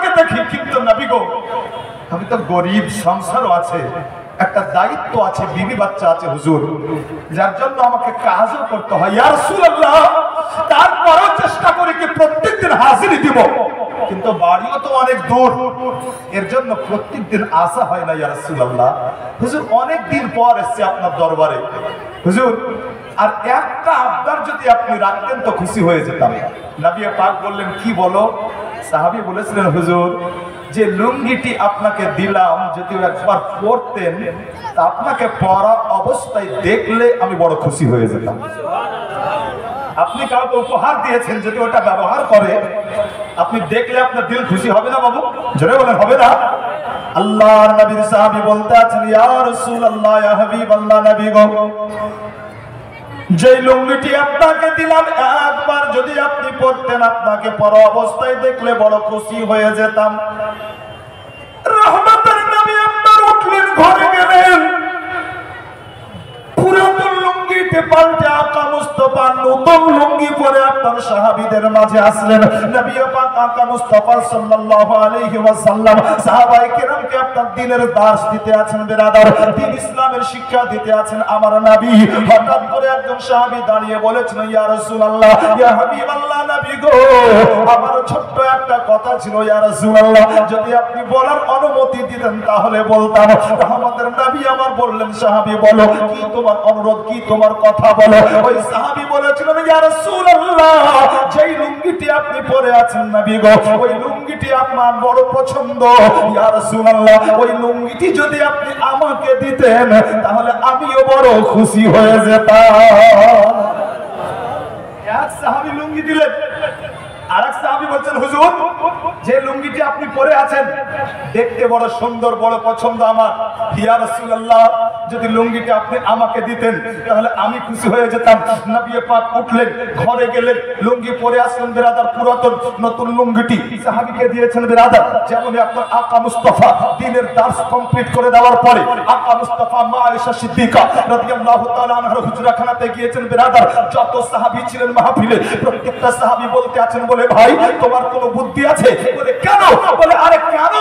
আপনাকে দেখি, কিন্তু নবী গো আমি তো গরিব, সংসারও আছে, একটা দায়িত্ব আছে, বিবি বাচ্চা আছে হুজুর, যার জন্য আমাকে কাজও করতে হয় ইয়া রাসূলুল্লাহ। তারপরও চেষ্টা করি কি প্রত্যেকদিন হাজিরি দিব, কিন্তু বাড়িও তো অনেক দূর, এর জন্য প্রত্যেকদিন আসা হয় না ইয়া রাসূলুল্লাহ। হুজুর অনেক দিন পর এসেছি আপনার দরবারে হুজুর, আর একটা আবদার যদি আপনি রাখতেন তো খুশি হয়ে যেতাম। নবী পাক বললেন কি বলো? সাহাবী বলেছিলেন হুজুর যে লুঙ্গিটি আপনাকে দিলাম যদি একবার পরতেন তা আপনাকে পরা অবস্থায় দেখলে আমি বড় খুশি হয়ে যেতাম। আপনি কাউকে উপহার দিয়েছেন, যদি ওটা ব্যবহার করে আপনি দেখলে আপনার দিল খুশি হবে না বাবু? জোরে বলেন হবে না? আল্লাহর নবীর সাহাবী বলতে আছেন ইয়া রাসূলুল্লাহ ইয়া হাবিবাল্লাহ নবী গো যে লুঙ্গিটি আপনাকে দিলাম একবার যদি আপনি পরতেন আপনাকে পরা অবস্থায় দেখলে বড় খুশি হয়ে যেতাম। রহমতের নবী আপনার উঠলেন, ঘরে গেলেন, পুরাতন লুঙ্গিতে পাল্টে আকা মুস্তাফা নতুন লুঙ্গি পরে আপনার সাহাবীদের মাঝে আসলেন। নবী পাক আকা মুস্তাফা সাল্লাল্লাহু আলাইহি ওয়াসাল্লাম সাহাবায়ে কেরামকে আপনার দ্বীনের দার্স দিতে আছেন বিরাদার, দ্বীন ইসলামের শিক্ষা দিতে আছেন আমার নবী। হঠাৎ করে একজন সাহাবী দাঁড়িয়ে বলেছেন ইয়া রাসূলুল্লাহ ইয়া হাবিবাল্লাহ নবী গো আমার ছোট্ট একটা কথা ছিল ইয়া রাসূলুল্লাহ, যদি আপনি বলার অনুমতি দিতেন তাহলে বলতাম। রহমতের নবী আমার বললেন সাহাবী বলো কি তোমার অনুরোধ, কি তোমার কথা বলো। ওই সাহাবী বলেছিলেন ইয়া রাসূলুল্লাহ যেই লুঙ্গিটি আপনি পরে আছেন নবী গো ওই লুঙ্গিটি আমার বড় পছন্দ ইয়া রাসূলুল্লাহ, ওই লুঙ্গিটি যদি আপনি আমাকে দিতেন তাহলে আমিও বড় খুশি হয়ে যেতাম। এক সাহাবী লুঙ্গি দিলেন, আরেক সাহাবী বলছেন হুজুর যে লুঙ্গিটি আপনি পরে আছেন দেখতে বড় সুন্দর, বড় পছন্দ আমার, ইয়া রাসূলুল্লাহ যদি লুঙ্গিটি আপনি আমাকে দিতেন তাহলে আমি খুশি হয়ে যেতাম। নবী পাক উঠলেন, ঘরে গেলেন, লুঙ্গি পরে আসলেন বিরাদার, পুরাতন নতুন লুঙ্গিটি সাহাবীকে দিয়েছেন বিরাদার। যেমন আপনার আকা মুস্তাফা দ্বীনের দার্স কমপ্লিট করে দেওয়ার পরে আকা মুস্তাফা মা আয়েশা সিদ্দিকা রাদিয়াল্লাহু তাআলা আনহার হুজরাখানাতে গিয়েছেন বিরাদার। যত সাহাবী ছিলেন মাহফিলে প্রত্যেকটা সাহাবী বলতে আছেন বলে ভাই তোমার কোনো বুদ্ধি আছে? বলে কেন? বলে আরে কেন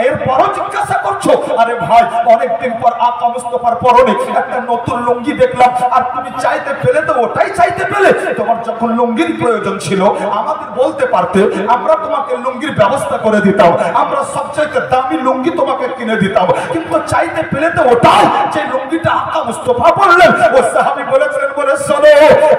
এরপরও জিজ্ঞাসা করছো? আরে ভাই অনেকদিন পর আকা মুস্তাফার পরনে একটা নতুন লুঙ্গি দেখলাম আর তুমি চাইতে পেলে তো ওটাই চাইতে পেলে। তোমার যখন লুঙ্গির প্রয়োজন ছিল আমাদের বলতে পারতে, আমরা তোমাকে লুঙ্গির ব্যবস্থা করে দিতাম, আমরা সবচেয়ে দামি লুঙ্গি তোমাকে কিনে দিতাম, কিন্তু চাইতে পেলে তো ওটাই যে লুঙ্গিটা আকা মুস্তাফা পরলেন। ও সাহাবী বলেছিলেন বলে শোনো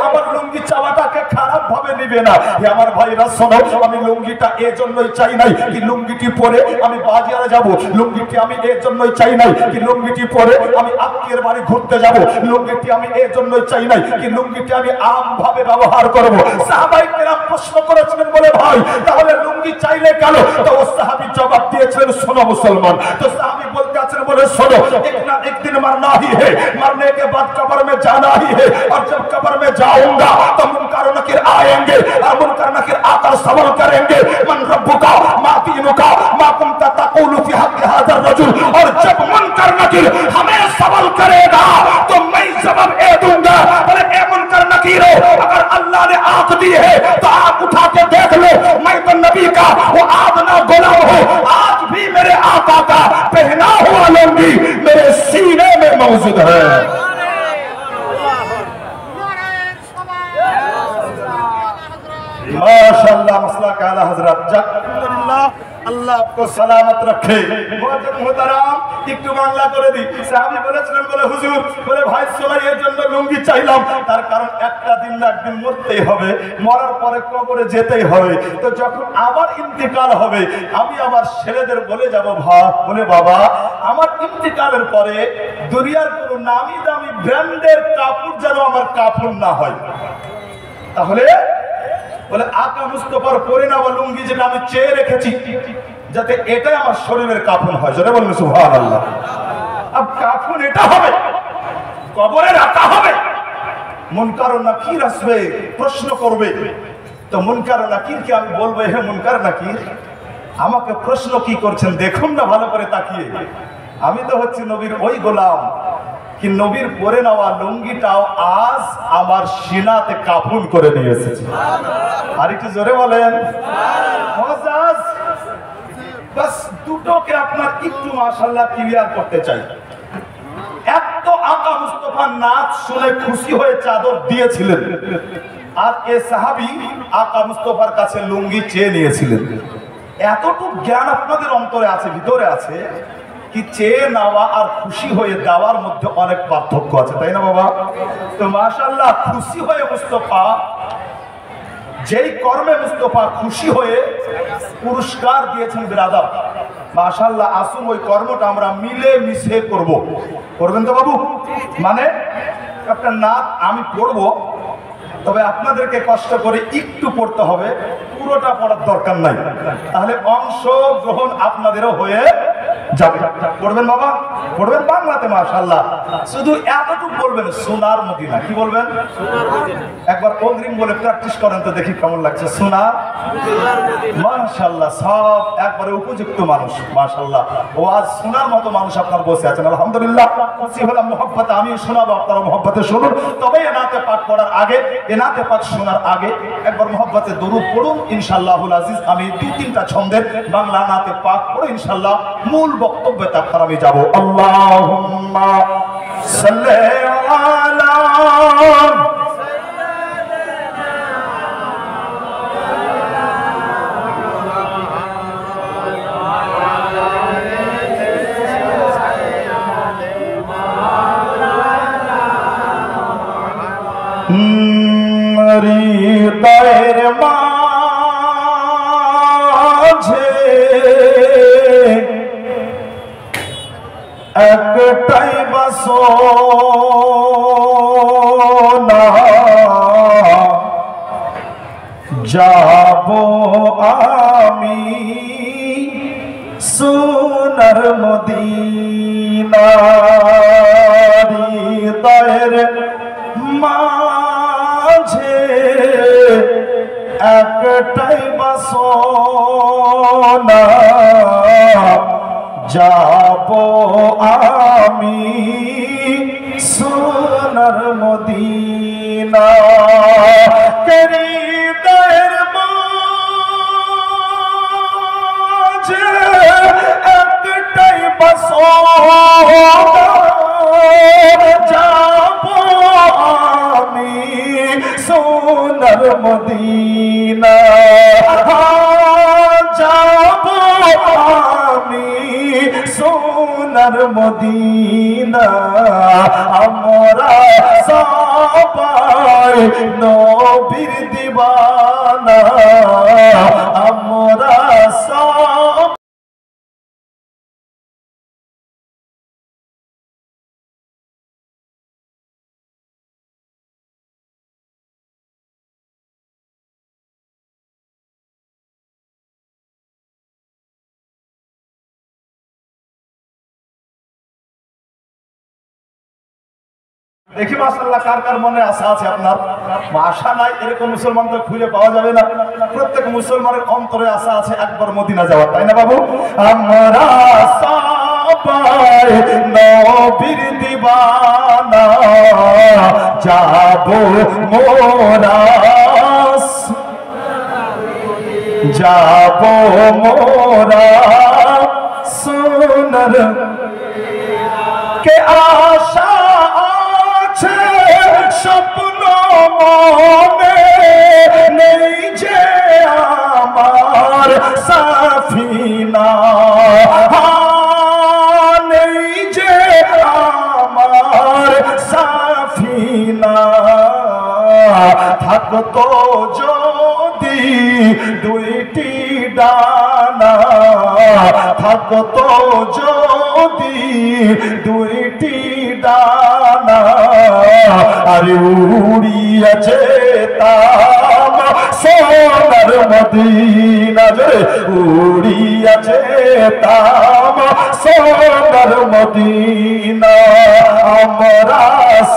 আমার লুঙ্গি চাওয়াটাকে খারাপ ভাবে নিবে না। আমার ভাইরা শোনো আমি লুঙ্গিটা এজন্যই চাই নাই কি লুঙ্গিটি পরে আমি বাজারে যাব, লুঙ্গিটি আমি এজন্যই চাই নাই কি লুঙ্গিটি পরে আমি আত্মীয়ের বাড়ি ঘুরতে যাব, লুঙ্গিটি আমি এজন্যই চাই নাই কি লুঙ্গিটি আমি আম ভাবে ব্যবহার করব। সাহাবায়ে কেরাম প্রশ্ন করেছিলেন বলে ভাই তাহলে লুঙ্গি চাইলে কেন? তো ও সাহাবী জবাব দিয়েছিলেন শোনো মুসলমান। তো সাহাবী বলতে আছেন বলে শোনো एक ना एक दिन मरना ही है, मरने के बाद कब्र में जाना ही है, और जब कब्र में जाऊंगा तो मुनकर नकीर आएंगे और मुनकर नकीर आकर सवाल करेंगे मन रब्बुका मा दीनुका मा कुंता तक़ूलु फी हक़्क़ि हाज़ा रजुल। और जब मुनकर नकीर हमें सवाल करेगा तो मैं जवाब ए दूंगा बोले ए मुनकर नकीर अगर अल्लाह ने आंख दी है तो आप उठा के देख लो, मैं तो नबी का वो आदना गुलाम हूं, आज भी मेरे आका का पहना हुआ लुंगी मेरे सीने में मौजूद है। माशाअल्लाह मसला काला हजरत अल्हम्दुलिल्लाह আল্লাহ आपको सलामत रखे। মোহতারাম একটু বাংলা করে দিই। সাহাবী বলেছিলেন বলে হুজুর বলে ভাই সবাই এর জন্য লুঙ্গি চাইলাম, তার কারণ একটা দিন না একদিন মরতেই হবে, মরার পরে কবরে যেতেই হবে। তো যখন আমার ইন্তিকাল হবে আমি আমার ছেলেদের বলে যাব বলে বাবা আমার ইন্তিকালের পরে দুনিয়ার কোনো নামি দামি ব্র্যান্ডের কাপড় যেন আমার কাপড় না হয়। তাহলে বলে আকা মুস্তাফার পরে নেওয়া লুঙ্গি যেটা আমি চেয়ে রেখেছি যাতে এটাই আমার শরীরের কাফন হয়। জোরে বলুন সুবহানাল্লাহ। अब কাফন এটা হবে, কবরে রাখা হবে, মুনকার ও নাকির আসবে প্রশ্ন করবে। তো মুনকার ও নাকিরকে আমি বলবো হে মুনকার নাকির আমাকে প্রশ্ন কি করছেন দেখুন না ভালো করে তাকিয়ে, আমি তো হচ্ছি নবীর ওই গোলাম কি নবীর পরে নেওয়া লুঙ্গিটাও আজ আমার সিনাতে কাফন করে নিয়ে এসেছে। আর একটু জোরে বলেন দুটোকে আপনার একটু মাশাআল্লাহ ক্লিয়ার করতে চাই। এক তো আকা মুস্তাফার নাচ শুনে খুশি হয়ে চাদর দিয়েছিলেন, আর এ সাহাবী আকা মুস্তাফার কাছে লুঙ্গি চেয়ে নিয়েছিলেন। এতটুকু জ্ঞান আপনাদের অন্তরে আছে, ভিতরে আছে কি চেয়ে নেওয়া আর খুশি হয়ে দেওয়ার মধ্যে অনেক পার্থক্য আছে, তাই না বাবা? তো মাশাআল্লাহ খুশি হয়ে মুস্তাফা, যেই কর্মে মুস্তাফা খুশি হয়ে পুরস্কার দিয়েছেন বিরাদর, মাশাআল্লাহ আসুন ওই কর্মটা আমরা মিলে মিশে করব। করবেন তো বাবু? মানে একটা নাত আমি পড়বো, তবে আপনাদেরকে কষ্ট করে একটু পড়তে হবে, পুরোটা পড়ার দরকার নাই, তাহলে অংশগ্রহণ আপনাদেরও হয়ে যাবে। পড়বেন বাবা? পড়বেন বাংলাতে মাশাআল্লাহ, শুধু এতটুকু বলবেন সোনার মদিনা। কি বলবেন? একবার অগ্রিম বলে প্র্যাকটিস করেন তো দেখি কেমন লাগছে। সোনার মাশাআল্লাহ, সব একবারে উপযুক্ত মানুষ মাশাআল্লাহ। ও আজ সোনার মতো মানুষ আপনার বসে আছেন, আলহামদুলিল্লাহ। খুশি হলাম, মোহব্বতে আমি শোনাবো, আপনারা মোহব্বতে শুনুন। তবে এনাতে পাঠ করার আগে, এনাতে পাঠ শোনার আগে একবার মোহব্বতে দরুদ পড়ুন ইনশাআল্লাহুল আজিজ। আমি 2-3টা ছন্দের বাংলা নাতে পাঠ পড়ে ইনশাআল্লাহ মূল বক্তব্যতে আপনার আমি যাব। আল্লাহুম্মা সাল্লি আলা হৃদয়ের মাঝে একটাই বাসনা, যাব আমি সোনার মদিনা। হৃদয়ের মাঝে একটাই বাসনা, যাব আমি সোনার মদিনা। হৃদয়ের মাঝে একটাই বাসনা, যাব আমি সোনার মদিনা। যাব আমি সোনার মদিনা। আমরা সবাই নবীর দিওয়ানা, আমরা সব দেখি মাশাআল্লাহ কার কার মনে আশা আছে। আপনার আশা নাই এরকম মুসলমান তো খুঁজে পাওয়া যাবে না। প্রত্যেক মুসলমানের অন্তরে আশা আছে একবার মদিনা যাওয়ার, তাই না বাবু? আমরা সবাই নবীর দিওয়ানা, যাব মোরা, যাব মোরা সোনার। কে আশা স্বপ্ন মনে নেই যে আমার সাফিনা, নেই যে আমার সাফিনা। থাকতো যদি দুইটি ডানা, থাকতো যদি দুইটি ডানা, আরে উড়িয়া যেতাম সোনার মদিনা, উড়িয়া যেতাম সোনার মদিনা। আমরা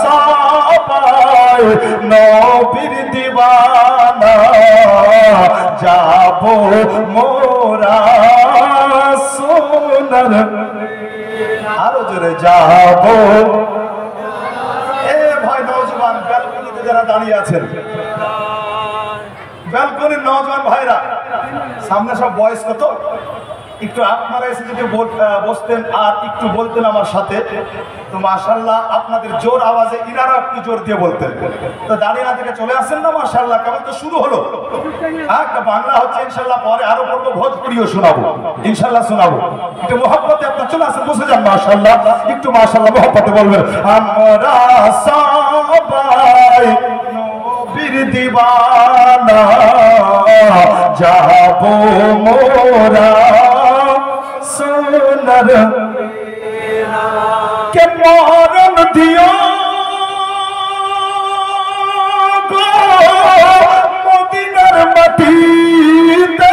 সবাই নবীর দিওয়ানা, যাব মোরা সোনার। আরো জোরে যাব। এ ভাই নওজোয়ান ব্যালকনিতে যারা দাঁড়িয়ে আছেন, ব্যালকনির নওজোয়ান ভাইরা, সামনে সব বয়স কত? একটু আপনারা এসে যদি বসতেন আর একটু বলতেন আমার সাথে, তো মাশাআল্লাহ আপনাদের জোর আওয়াজে ইনারা একটু জোর দিয়ে বলতেন। তো দাঁড়িয়ে না থেকে চলে আসেন না, মাশাআল্লাহ কেমন তো শুরু হলো। একটা বাংলা হচ্ছে ইনশাআল্লাহ, পরে আরো পড়বো, ভোজপুরিও শোনাবো ইনশাআল্লাহ, শোনাবো। একটু মহব্বতে আপনার চলে আসেন, বসে যান মাশাআল্লাহ, একটু মাশাআল্লাহ মহব্বতে বলবেন। আমরা সবাই নবীর দিওয়ানা, যাবো মোরা সোনার কে মরণ দিও গো মদিনার মাটিতে,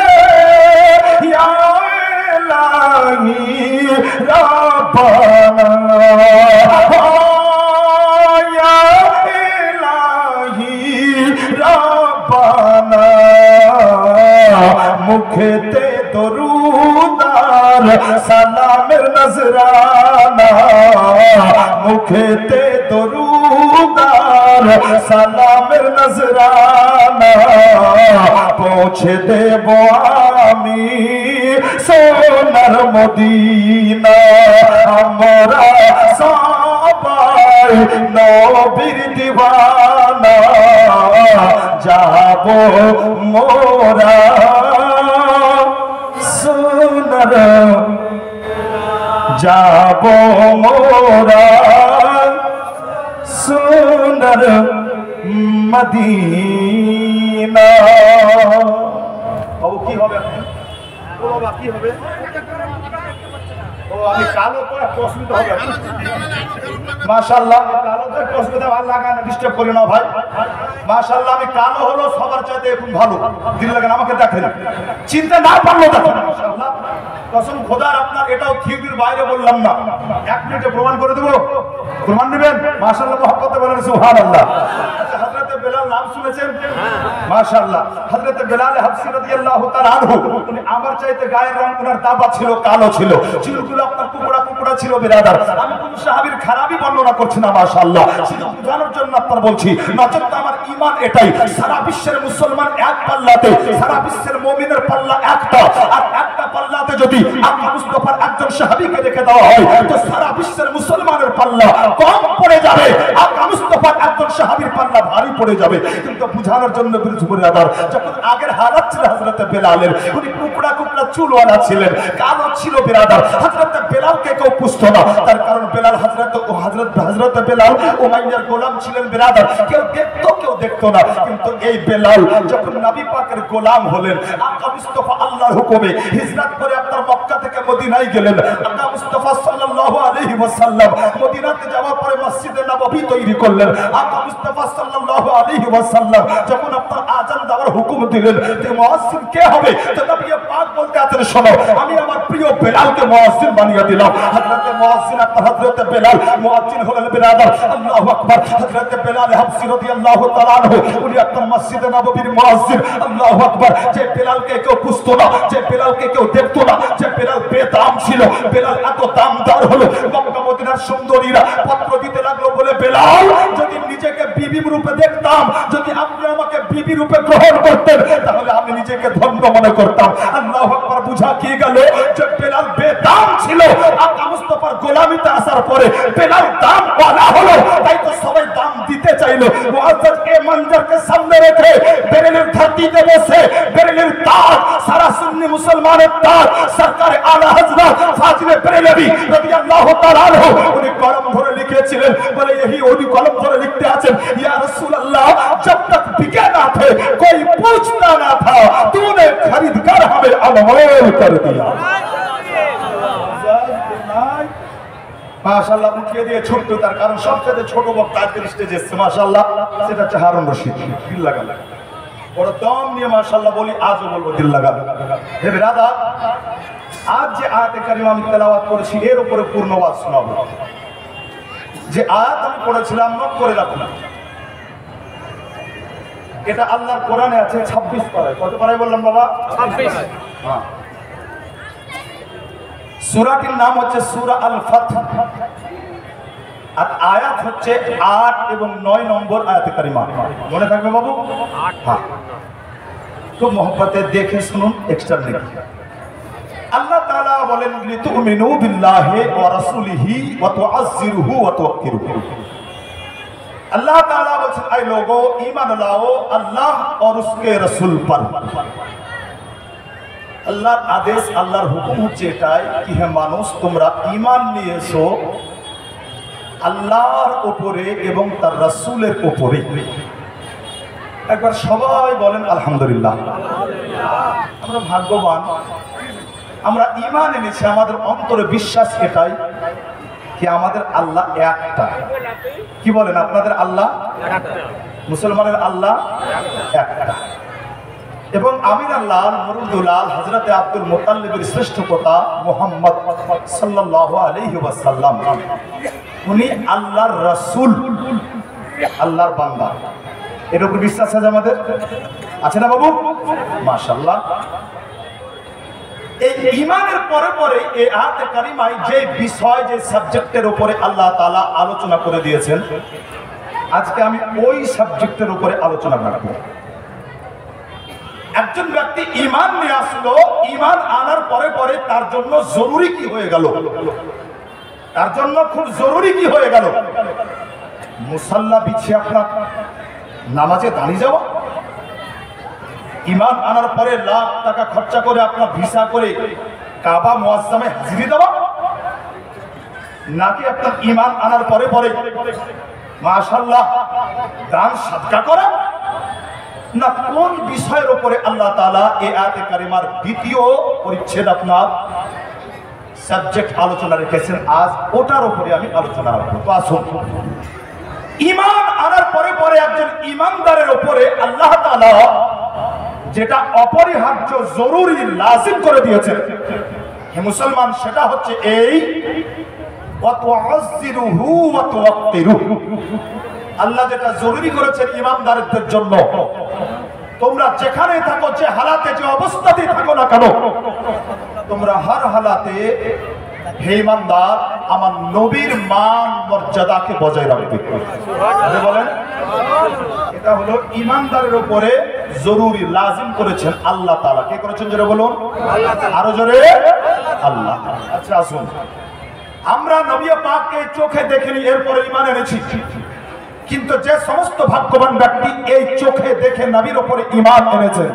ইয়া ইলাহি রাব্বানা, ইয়া ইলাহি রাব্বানা। মুখেতে দরুদ আর সালামের নজরানা, মুখেতে দরুদ আর সালামের নজরানা, পৌঁছে দেব আমি সোনার মদিনা। আমরা সবাই নবীর দিওয়ানা, যাব মোরা সোনার, যাব মোরা সোনার মদিনা। বাবু কি হবে? ও বাবা কি হবে? ও আমি কালো করে অসুবিধা হবে। মাশাআল্লাহ কালো তো অসুবিধা, ভালো লাগা না, ডিস্টার্ব করি না ভাই। মাশাআল্লাহ আমি কালো হলো সবার চাইতে এখন ভালো, দিল লাগেন আমাকে দেখেন, চিন্তা না পারলো দেখেন। মাশাআল্লাহ কসম খোদার, আপনার এটাও থিওরির বাইরে বললাম না, 1 মিনিটে প্রমাণ করে দেবো। প্রমাণ নেবেন? মাশাআল্লাহ মহব্বতে বলেন সুবহানাল্লাহ। হযরত বেলাল নাম শুনেছেন? মাশাআল্লাহ হযরত বেলাল হাবশী রাদিয়াল্লাহু তাআলা আনহু, উনি আমার চাইতে গায়ের রং ওনার দাবা ছিল, কালো ছিল, চুলগুলো আপনার কুকুড়া কুকুড়া ছিল বিরাদার। আমি কোন সাহাবীর খারাপই বর্ণনা করছি না, মাশাআল্লাহ শুধু বোঝানোর জন্য আপনার বলছি। নচেত আমার ঈমান এটাই, সারা বিশ্বের মুসলমান এক পাল্লাতে, সারা বিশ্বের মুমিনের পাল্লা একটা, আর একটা পাল্লাতে যদি আল্লাহ মুস্তাফার একজন সাহাবীকে রেখে দেওয়া হয়, তো সারা বিশ্বের মুসলমানের পাল্লা কম পড়ে যাবে, আল্লাহ মুস্তাফার একজন সাহাবীর পাল্লা ভারী পড়ে যাবে। কিন্তু বোঝানোর জন্য বিরাদার, যখন আগের হালাত ছিল হযরত বেলালের, উনি কুকুড়া কুকুড়া চুলওয়ালা ছিলেন, কালো ছিল বিরাদার। হযরত বেলালকে কেউ পুষতো না, তার কারণ বেলাল হযরত বেলাল উমাইয়ার গোলাম ছিলেন বিরাদার। কেউ দেখতো না, কিন্তু এই বেলাল যখন নবী পাকের গোলাম হলেন, আকা মুস্তাফা আল্লাহর হুকুমে হিজরত করে আপনার মক্কা থেকে মদিনায় গেলেন। আকা মুস্তাফা সাল্লাল্লাহু আলাইহি ওয়াসাল্লাম মদিনাতে যাওয়ার পরে মসজিদে নববী তৈরি করলেন। আকা মুস্তাফা সাল্লাল্লাহু আলাইহি ওয়াসাল্লাম যখন আপনার আযান দেওয়ার হুকুম দিলেন, যে মুয়াজ্জিন কে হবে, তো নবী পাক বলতে আছেন, শোনো আমি আমার প্রিয় বেলালকে মুয়াজ্জিন বানিয়ে দিলাম। হযরত মুয়াজ্জিন আপনার হযরত বেলাল মুয়াজ্জিন হলেন বিরাদার। আল্লাহু আকবার। হযরত বেলাল হাবশী রাদিয়াল্লাহু তাআলা আনহু, উনি আপনার মসজিদে নববীর মুয়াজ্জিন। আল্লাহু আকবার। যে বেলালকে কেউ পুষতো না, যে বেলালকে কেউ দেখতো না, যে বেলাল বেদাম ছিল, বেলাল এত দামদার হলো, মক্কা মদিনার সুন্দরীরা পত্র দিতে লাগলো বলে, বেলাল যদি নিজেকে বিবি রূপে দেখতাম, যদি আপনি আমাকে বিবি রূপে গ্রহণ করতেন, তাহলে আমি নিজেকে ধন্য মনে করতাম। আল্লাহু আকবার। বুঝা কি গেল যে বেলাল বেদাম ছিল, আকা মুস্তাফার গোলামিতে আসার পরে বেলাল দাম বলা হলো, তাই তো সবাই দাম দিতে চাইলো। মুআজ্জিজ এই মঞ্জরকে সামনে রেখে বেরেলির ধরতিতে বসে বেরেলির তাজ, সারা সুন্নি মুসলমানের তাজ, সরকার আলা হযরত ফাজিলে বেরেলভী রাদিয়াল্লাহু তাআলা আনহু, উনি কলম ধরে লিখেছিলেন, বলে यही उन्हीं कलम धरे लिखते आছেন, या रसूल अल्लाह जब तक बिके ना थे कोई पूछता ना था, तूने खरीद कर हमें अनमोल कर दिया। মাশাআল্লাহ উঠিয়ে দিয়ে ছোট্ট, তার কারণ সবচেয়ে ছোট বক্তা আজকের স্টেজে এসেছে মাশাআল্লাহ, সেটা হচ্ছে হারুন রশিদ। দিল লাগা বড় দম নিয়ে মাশাআল্লাহ বলি, আজও বলবো দিল লাগা। হে বিরাদার, আজ যে আয়াতে কারিমা আমি তেলাওয়াত করেছি, এর উপরে পূর্ণ ওয়াজ শোনাবো। যে আয়াত আমি পড়েছিলাম, নোট করে রাখুন, এটা আল্লাহর কোরআনে আছে 26 পারায়। কত পারায় বললাম বাবা? 26। হ্যাঁ, সূরাটির নাম হচ্ছে সূরা আল ফাতহ, আর আয়াত হচ্ছে 8 এবং 9 নম্বর আয়াতে কারিমা। মনে থাকবে বাবু? হ্যাঁ, খুব মহব্বতে দেখে শুনুন, এক্সট্রা লিখুন। আল্লাহ তাআলা বলেন লিতুমিনু বিল্লাহি ওয়া রাসূলিহি ওয়া তুআজ্জিরুহু ওয়া তুওয়াক্কিরুহু। अल्लाह ताला बोलছেন ऐ लोगों ईमान लाओ अल्लाह और उसके रसूल पर। আল্লাহর আদেশ আল্লাহর হুকুম হচ্ছে এটাই কি হে মানুষ তোমরা ঈমান নিয়ে এসো আল্লাহর উপরে এবং তার রাসূলের উপরে। একবার সবাই বলেন আলহামদুলিল্লাহ। আমরা ভাগ্যবান, আমরা ঈমান এনেছি, আমাদের অন্তরে বিশ্বাস এটাই কি আমাদের আল্লাহ একটা। কি বলেন আপনাদের আল্লাহ? মুসলমানের আল্লাহ একটা। এবং আমির আল্লাহ মুরুদুলাল হযরতে আব্দুল মুত্তালিবের শ্রেষ্ঠ কথা মুহাম্মদ সাল্লাল্লাহু আলাইহি ওয়াসাল্লাম, উনি আল্লাহর রাসূল, আল্লাহর বান্দা। এর উপর বিশ্বাস আছে আমাদের? আছে না বাবু? মাশাআল্লাহ। এই ঈমানের পরে পরে এই আয়াতে কারিমায় যে বিষয়, যে সাবজেক্টের উপরে আল্লাহ তাআলা আলোচনা করে দিয়েছেন, আজকে আমি ওই সাবজেক্টের উপরে আলোচনা করব। একজন ব্যক্তি ঈমান নিয়ে আসলো, ঈমান আনার পরে পরে তার জন্য জরুরি কি হয়ে গেল? তার জন্য খুব জরুরি কি হয়ে গেল? মুসাল্লা বিছিয়ে আপনার নামাজে দাঁড়িয়ে যাওয়া। ঈমান আনার পরে লাখ টাকা খরচা করে আপনার ভিসা করে কাবা মুআজ্জামে হাজিরি দেওয়া, নাকি আপনার ঈমান আনার পরে পরে মাশাআল্লাহ দান সাদকা করা, না কোন বিষয়ের উপরে আল্লাহ তাআলা এই আয়াতে কারিমার দ্বিতীয় পরিচ্ছেদ আপনার সাবজেক্ট আলোচনা রেখেছেন, আজ ওটার উপরে আমি আলোচনা রাখবো। তো আসুন, ঈমান আনার পরে পরে একজন ঈমানদারের উপরে আল্লাহ তাআলা যেটা অপরিহার্য, জরুরি, লাজিম করে দিয়েছেন হে মুসলমান, সেটা হচ্ছে এই ওয়া তুআজ্জিরুহু ওয়া তুওয়াক্কিরুহু। আল্লাহ যেটা জরুরি করেছেন ঈমানদারদের জন্য, তোমরা যেখানে থাকো, যে হালাতে, যে অবস্থাতেই থাকো না কেন, তোমরা হর হালাতে হে ঈমানদার আমার নবীর মান মর্যাদাকে বজায় রাখবে। বলেন, এটা হলো ঈমানদারের উপরে জরুরি, লাজিম করেছেন আল্লাহ তাআলা। কে করেছেন জোরে বলুন? আরো জোরে আল্লাহ। আচ্ছা আসুন, আমরা নবী পাককে চোখে দেখিনি, এরপরে ঈমান এনেছি। কিন্তু যে সমস্ত ভাগ্যবান ব্যক্তি এই চোখে দেখে নবীর উপরে ঈমান এনেছে,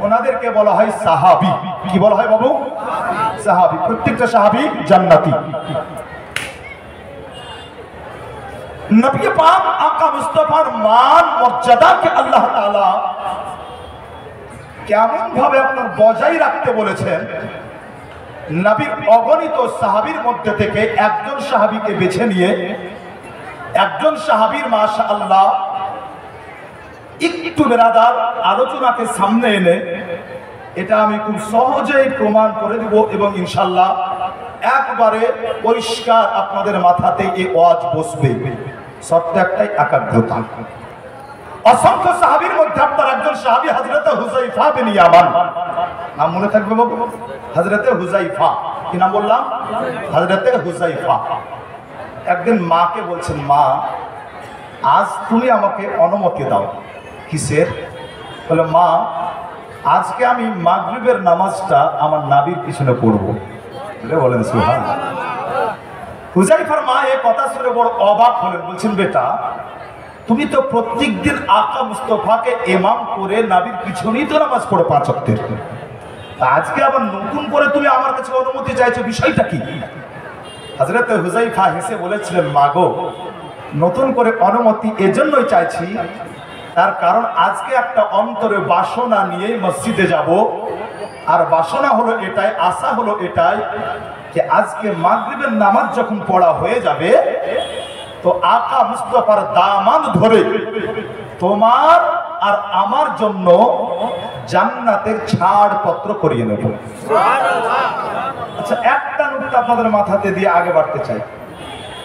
ওনাদেরকে বলা হয় সাহাবী। কি বলা হয় বাবু? সাহাবী। প্রত্যেকটা সাহাবী জান্নাতি। নবী পাক আকা মুস্তাফার মান মর্যাদাকে আল্লাহ তাআলা কেমন ভাবে আপনার বজায় রাখতে বলেছেন, নবীর অগণিত সাহাবীর মধ্যে থেকে একজন সাহাবীকে বেছে নিয়ে একজন সাহাবীর মাশাআল্লাহ একটু বেরাদার আলোচনাকে সামনে এনে এটা আমি খুব সহজেই প্রমাণ করে দিব এবং ইনশাআল্লাহ একবারে পরিষ্কার আপনাদের মাথাতে এই ওয়াজ বসবে। শর্ত একটাই, একাগ্রতা। অসংখ্য সাহাবীর মধ্যে আপনার একজন সাহাবী হযরতে হুযায়ফা বিন ইয়ামান, নাম মনে থাকবে বাবু? হযরতে হুযায়ফা। কি নাম বললাম? হযরতে হুযায়ফা। একদিন মাকে বলছেন, মা আজ তুমি আমাকে অনুমতি দাও। কিসের? বলে, মা আজকে আমি মাগরিবের নামাজটা আমার নবীর পিছনে পড়ব। বলেন সুবহানাল্লাহ। হুযায়ফার মা এই কথা শুনে বড় অবাক হলেন। বলছেন, বেটা তুমি তো প্রত্যেকদিন আকা মুস্তাফাকে ইমাম করে নবীর পিছনেই তো নামাজ পড়ো 5 ওয়াক্তের, আজকে আবার নতুন করে তুমি আমার কাছে অনুমতি চাইছো, বিষয়টা কি? হযরতে হুযায়ফা হেসে বলেছিলেন, মাগো নতুন করে অনুমতি এজন্যই চাইছি, তার কারণ আজকে একটা অন্তরে বাসনা নিয়ে মসজিদে যাব, আর বাসনা হলো এটাই, আশা হলো এটাই যে আজকে মাগরিবের নামাজ যখন পড়া হয়ে যাবে তো আকা মুস্তাফার দামান ধরে তোমার আর আমার জন্য জান্নাতের ছাড়পত্র করিয়ে নেব। আচ্ছা একটা নুকতা আপনাদের মাথাতে দিয়ে আগে বাড়তে চাই।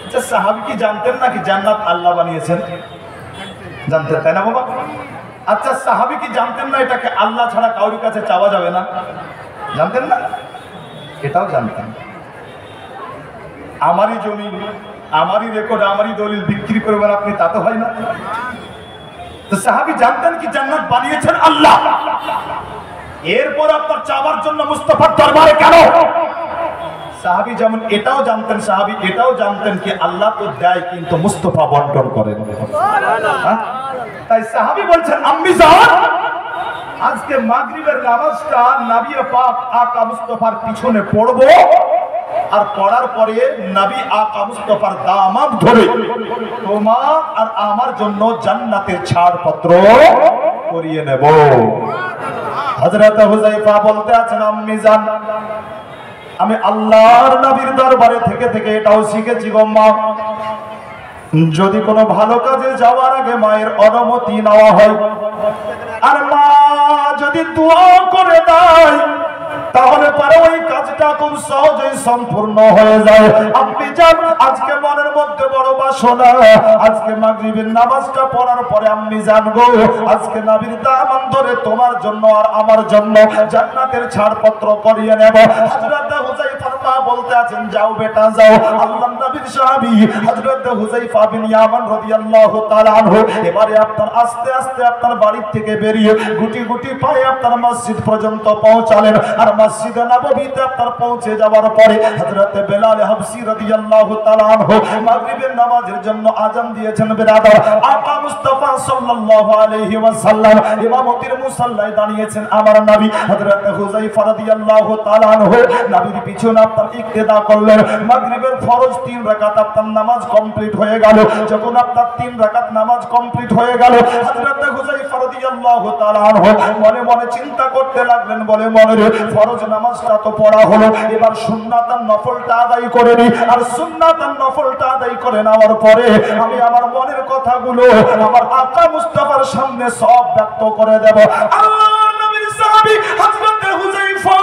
আচ্ছা সাহাবী কি জানতেন নাকি জান্নাত আল্লাহ বানিয়েছেন? জানতেন, তাই না বাবা? আচ্ছা সাহাবী কি জানতেন না এটাকে আল্লাহ ছাড়া কারোর কাছে চাওয়া যাবে না? জানতেন না? এটাও জানতেন। আমারই জমি, আমারই রেকর্ড, আমারই দলিল বিক্রি করবেন আপনি, তা তো হয় না। তো সাহাবী জানতেন কি জান্নাত বানিয়েছেন আল্লাহ। এরপর আপনার চাওয়ার জন্য মুস্তাফার দরবারে কেন? সাহাবী যেমন এটাও জানতেন, সাহাবী এটাও জানতেন কি আল্লাহ তো দেয় কিন্তু মুস্তাফা বন্টন করেন। তাই সাহাবী বলছেন আম্মি জান, আজকে মাগরিবের নামাজটা নবী পাক আকা মুস্তাফার পিছনে পড়ব, আর পড়ার পরে নবী আকা মুস্তাফার দামাত ধরে তোমার আর আমার জন্য জান্নাতের ছাড়পত্র করিয়ে নেব। হযরত হুযায়ফা বলতে আছেন আম্মি জান, আমি আল্লাহর নবীর দরবারে থেকে থেকে এটাও শিখেছি গো মা, যদি কোনো ভালো কাজে যাওয়ার আগে মায়ের অনুমতি নেওয়া হয় আর মা যদি দোয়া করে দেয় তাহলে পরে ওই কাজটা খুব সহজেই সম্পূর্ণ হয়ে যায়। আপনি জান আজকে মনের মধ্যে বড় বাসনা, আজকে মাগরিবের নামাজটা পড়ার পরে আমি জানবো আজকে নবীর দামান ধরে তোমার জন্য আর আমার জন্য জান্নাতের ছাড়পত্র করিয়ে নেব। হযরত হুযায়ফার মা বলতে আছেন যাও বেটা যাও। আল্লাহর নবীর সাহাবী হযরত হুযায়ফা বিন ইয়ামান রাদিয়াল্লাহু তাআলা আনহু এবারে আপনার আস্তে আস্তে আপনার বাড়ি থেকে বেরিয়ে গুটি গুটি পায়ে আপনার মসজিদ পর্যন্ত পৌঁছালেন। আর মসজিদে নববীতে আপনার পৌঁছে যাওয়ার পরে হযরত বেলাল হাবশী রাদিয়াল্লাহু তাআলা আনহু মাগরিবের নামাজের জন্য আযান দিয়েছেন। বিরাদর আকা মুস্তাফা সাল্লাল্লাহু আলাইহি ওয়াসাল্লাম ইমামতির মুসাল্লায় দাঁড়িয়েছেন আমার নবী হযরত হুযায়ফা রাদিয়াল্লাহু তাআলা আনহু নবীর পিছনে আপনার ইক্তেদা করলেন। মাগরিবের ফরজ 3 রাকাত আপনার নামাজ কমপ্লিট হয়ে গেল। যখন আপনার 3 রাকাত নামাজ কমপ্লিট হয়ে গেল হযরত হুযায়ফা রাদিয়াল্লাহু তাআলা আনহু মনে মনে চিন্তা করতে লাগলেন, বলে মনে রে ফরজ নামাজটা তো পড়া হলো, এবার সুন্নাত আর নফলটা আদায় করে নি। আর সুন্নাত আর নফলটা আদায় করে নেওয়ার পরে আমি আমার মনের কথাগুলো আমার আকা মুস্তাফার সামনে সব ব্যক্ত করে দেব। আল্লাহর নবীর সাহাবী হযরত হুযায়ফা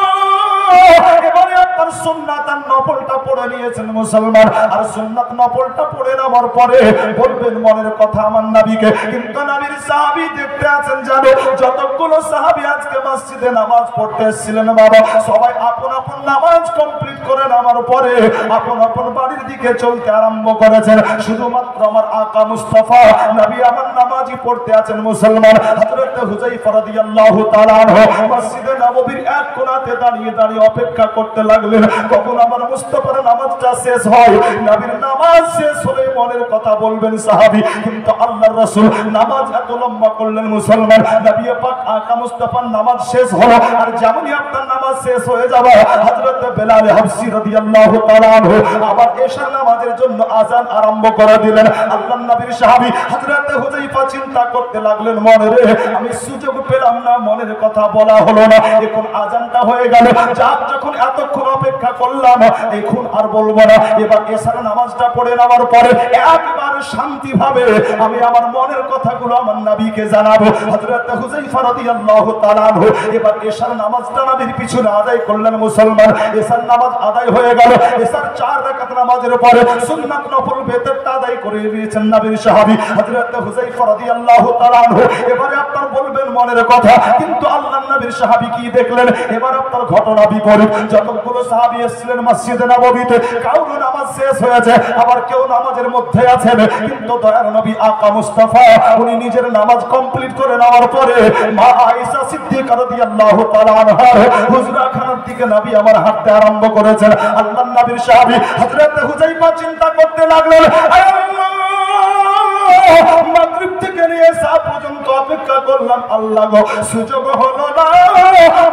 এবারে আপনার সুন্নাত আর নফলটা পড়ে নিয়েছেন মুসলমান। আর সুন্নাত নফলটা পড়ে নেওয়ার পরে বলবেন মনের কথা আমার নবীকে। কিন্তু নবীর সাহাবী দেখতে আছেন জানো যতগুলো সাহাবী আজকে মসজিদে নামাজ পড়তে এসেছিলেন বাবা সবাই আপন আপন নামাজ কমপ্লিট করে নেওয়ার পরে আপন আপন বাড়ির দিকে চলতে আরম্ভ করেছেন। শুধুমাত্র আমার আকা মুস্তাফা নবী আমার নামাজই পড়তে আছেন মুসলমান। হযরত হুযায়ফা রাদিয়াল্লাহু তাআলা আনহু মসজিদে নববীর এক কোণাতে দাঁড়িয়ে দাঁড়িয়ে অপেক্ষা করতে লাগলেন কখন আমার মুস্তাফার নামাজটা শেষ হয়। নবীর নামাজ শেষ হলে মনের কথা বলবেন সাহাবী, কিন্তু আল্লাহর রাসূল নামাজ এত লম্বা করলেন মুসলমান। নবী পাক আকা মুস্তাফার নামাজ শেষ হলো আর যেমনই আপনার নামাজ শেষ হয়ে যাবে হযরত বেলাল হাবশী রাদিয়াল্লাহু তাআলা আনহু আবার এশার নামাজের জন্য আযান আরম্ভ করে দিলেন। আল্লাহর নবীর সাহাবী হযরত হুযায়ফা চিন্তা করতে লাগলেন মনে রে আমি সুযোগ পেলাম না, মনের কথা বলা হলো না, এখন আযানটা হয়ে গেল, যাক যখন এতক্ষণ অপেক্ষা করলাম এখন আর বলবো না। এবার এশার নামাজটা পড়ে নেওয়ার পরে একবার শান্তি ভাবে আমি আমার মনের কথাগুলো আমার নবীকে জানাবো। হযরত হুযায়ফা রাদিয়াল্লাহু তাআলা আনহু এবার এশার নামাজটা নবীর পিছনে আদায় করলেন মুসলমান। এশার নামাজ আদায় হয়ে গেল। এশার 4 রাকাত নামাজের পরে সুন্নাত নফল বেতরটা আদায় করে দিয়েছেন নবীর সাহাবী হযরত হুযায়ফা রাদিয়াল্লাহু তাআলা আনহু। এবারে আপনার বলবেন মনের কথা, কিন্তু আল্লাহর নবীর সাহাবী কি দেখলেন এবার আপনার ঘটনা বিপরীত। যতগুলো সাহাবী এসেছিলেন মসজিদে নববীতে কারো নামাজ শেষ হয়েছে আবার কেউ নামাজের মধ্যে আছেন, কিন্তু দয়ার নবী আকা মুস্তাফা উনি নিজের নামাজ কমপ্লিট করে নেওয়ার পরে মা আয়েশা সিদ্দিকা রাদিয়াল্লাহু তাআলা আনহা হুজরাখানার দিকে নবী আমার হাঁটতে আরম্ভ করেছেন। আল্লাহর নবীর সাহাবী হযরত হুযায়ফা চিন্তা করতে লাগলেন মাগরিব থেকে নিয়ে এশা পর্যন্ত অপেক্ষা করলাম আল্লাহ গো সুযোগ হলো না,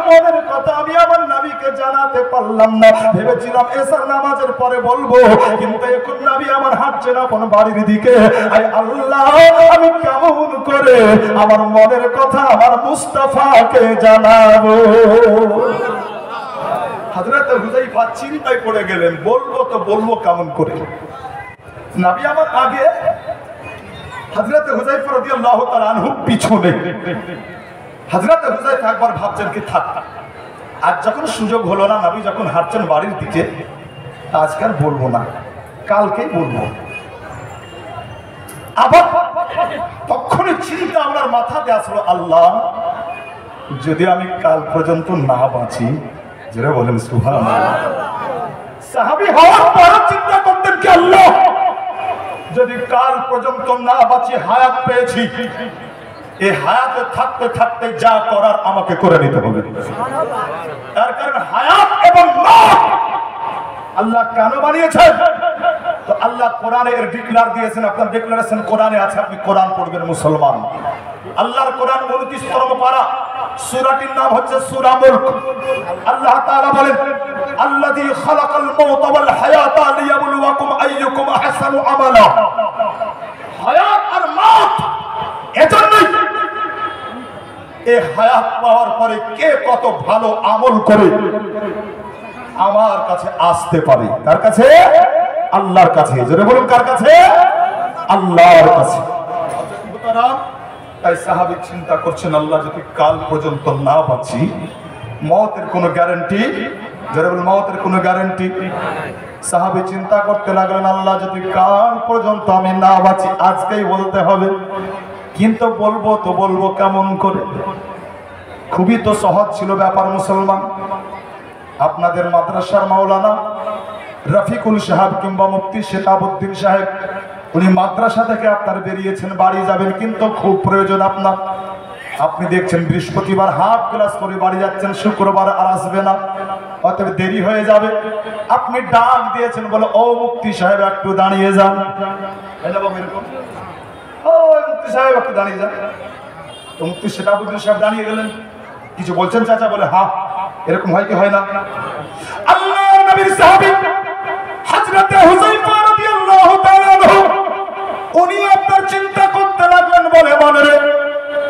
মনের কথা আমি আমার নবীকে জানাতে পারলাম না। ভেবেছিলাম এশার নামাজের পরে বলবো, কিন্তু এখন নবী আমার হাঁটছেন আপন বাড়ির দিকে। আয় আল্লাহ আমি কেমন করে আমার মনের কথা আমার মুস্তাফাকে জানাবো। হযরত হুযায়ফা চিন্তায় পড়ে গেলেন বলবো তো বলবো কেমন করে। নবী আমার আগে হযরত হুযায়ফা রাদিয়াল্লাহু তাআলা আনহু পিছনে। হযরত হুযায়ফা একবার ভাবছেন কি থাক আজ যখন সুযোগ হলো না, নবী যখন হাঁটছেন বাড়ির দিকে আজকে আর বলবো না, কালকেই বলবো। আবার তখনই চিন্তা আমার মাথাতে আসলো আল্লাহ যদি আমি কাল পর্যন্ত না বাঁচি, যারা বলেন সুবহানাল্লাহ। সাহাবী হওয়ার পর চিন্তা করতেন কি আল্লাহ যদি কাল পর্যন্ত না বাঁচি হায়াত পেয়েছি এই হায়াতে থাকতে থাকতে যা করার আমাকে করে নিতে হবে। তার কারণ হায়াত এবং মওত আল্লাহ কেন বানিয়েছেন? তো আল্লাহ কোরআনে এর ডিক্লার দিয়েছেন, আপনার ডিক্লারেশন কোরআনে আছে, আপনি কোরআন পড়বেন মুসলমান। আল্লাহর কোরআন 29তম পারা, সূরাটির নাম হচ্ছে সূরা মুলক। আল্লাহ তাআলা বলেন, আল্লাযী খালাকাল মাউতা ওয়াল হায়াতা লিয়াবলুয়াকুম আইয়ুকুম আহসানু আমালা। হায়াত আর মওত এজন্যই, এই হায়াত পাওয়ার পরে কে কত ভালো আমল করে আমার কাছে আসতে পারে। কার কাছে? আল্লাহর কাছে। জোরে বলুন, কার কাছে? আল্লাহর কাছে। তাই সাহাবী চিন্তা করছেন, আল্লাহ যদি কাল পর্যন্ত না বাঁচি, মওতের কোনো গ্যারান্টি, জোরে বলুন মওতের কোনো গ্যারান্টি। সাহাবী চিন্তা করতে লাগলেন, আল্লাহ যদি কাল পর্যন্ত আমি না বাঁচি, আজকেই বলতে হবে, কিন্তু বলবো তো বলবো কেমন করে? খুবই তো সহজ ছিল ব্যাপার মুসলমান। আপনাদের মাদ্রাসার মাওলানা রফিকুল সাহেব কিংবা মুফতি শেতাবউদ্দিন সাহেব, উনি মাদ্রাসা থেকে আপনার বেরিয়েছেন, বাড়ি যাবেন, কিন্তু খুব প্রয়োজন আপনার। আপনি দেখছেন বৃহস্পতিবার হাফ ক্লাস করে বাড়ি যাচ্ছেন, শুক্রবার আর আসবে না, অতএব দেরি হয়ে যাবে। আপনি ডাক দিয়েছেন, বলে ও মুফতি সাহেব একটু দাঁড়িয়ে যান। ও মুফতি সাহেব একটু দাঁড়িয়ে যান। তো মুফতি শেতাবউদ্দিন সাহেব দাঁড়িয়ে গেলেন। কিছু বলছেন চাচা? বলে হ্যাঁ। এরকম হয় কি হয় না? আল্লাহর নবীর সাহাবী হযরতে হুযায়ফা রাদিয়াল্লাহু তাআলা আনহু, উনি আপনার চিন্তা করতে লাগলেন, বলে মনে রে,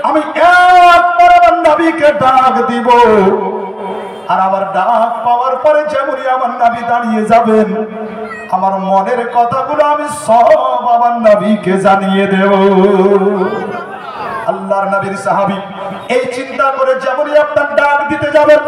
আমি একবার আমার নবীকে ডাক দিব, আর আমার ডাক পাওয়ার পরে যেমনই আমার নবী দাঁড়িয়ে যাবেন, আমার মনের কথাগুলো আমি সব আমার নবীকে জানিয়ে দেব। আল্লাহর নবীর সাহাবী এই চিন্তা করে যেমনই আপনার ডাক দিতে যাবেন,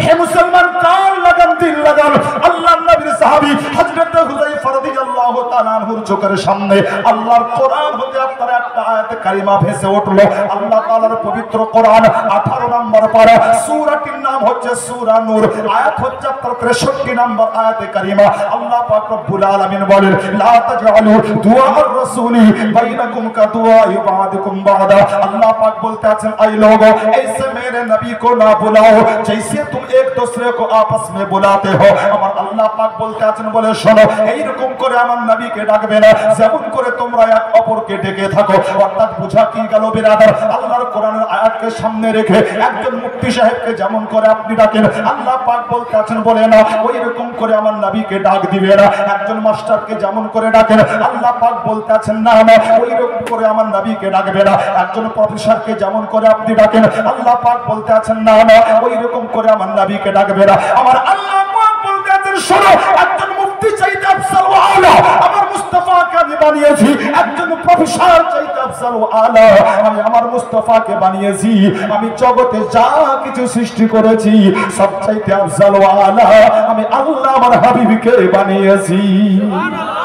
হে মুসলমান, কান লাগান, দিল লাগান। আল্লাহর নবীর সাহাবী হযরত হুযায়ফা রাদিয়াল্লাহু তাআলা আনহুর চোখের সামনে আল্লাহর কোরআন হতে আপনার একটা আয়াত কারিমা ভেসে উঠলো। আল্লাহ তাআলার পবিত্র কোরআন 18 নম্বর পারা, সূরাটির নাম হচ্ছে সূরা নূর, আয়াত হচ্ছে আপনার 63 নম্বর আয়াতে কারিমা। আল্লাহ পাক রব্বুল আলামিন বলেন, লা তাজআলু দুআর রাসূলি বাইনাকুম কাদুআই বা'দুকুম বা'দা। अल्लाह पाक बोलते हैं, आई लोगों, ऐसे मेरे नबी को ना बुलाओ जैसे तुम एक दूसरे को आपस में बुलाते हो। আমার আল্লাহ পাক বলতে আছেন, বলে শোনো, এই রকম করে আমার নবীকে ডাকবে না যেমন করে তোমরা এক অপরকে ডেকে থাকো। অর্থাৎ বুঝা কি গেল বিরাদার? আল্লাহর কোরআনের আয়াতকে সামনে রেখে একজন মুফতি সাহেবকে যেমন করে আপনি ডাকেন, আল্লাহ পাক বলতে আছেন, বলে না ওই রকম করে আমার নবীকে ডাক দিবে না। একজন মাস্টারকে যেমন করে ডাকেন, আল্লাহ পাক বলতে আছেন, না না ওই রকম করে আমার নবীকে ডাকবে না। একজন প্রফেসরকে যেমন করে আপনি ডাকেন, আল্লাহ পাক বলতে আছেন, না না ওই রকম করে আমার নবীকে ডাকবে না। আমার আল্লাহ পাক বলতে আছেন, শোনো, একজন মুফতি চাইতে আফসাল ও আলা আমার মুস্তাফাকে আমি বানিয়েছি, একজন প্রফেসর চাইতে আফসাল ও আলা আমি আমার মুস্তাফাকে বানিয়েছি। আমি জগতে যা কিছু সৃষ্টি করেছি সব চাইতে আফসাল ও আলা আমি আল্লাহ আমার হাবিবকে বানিয়েছি। সুবহানাল্লাহ।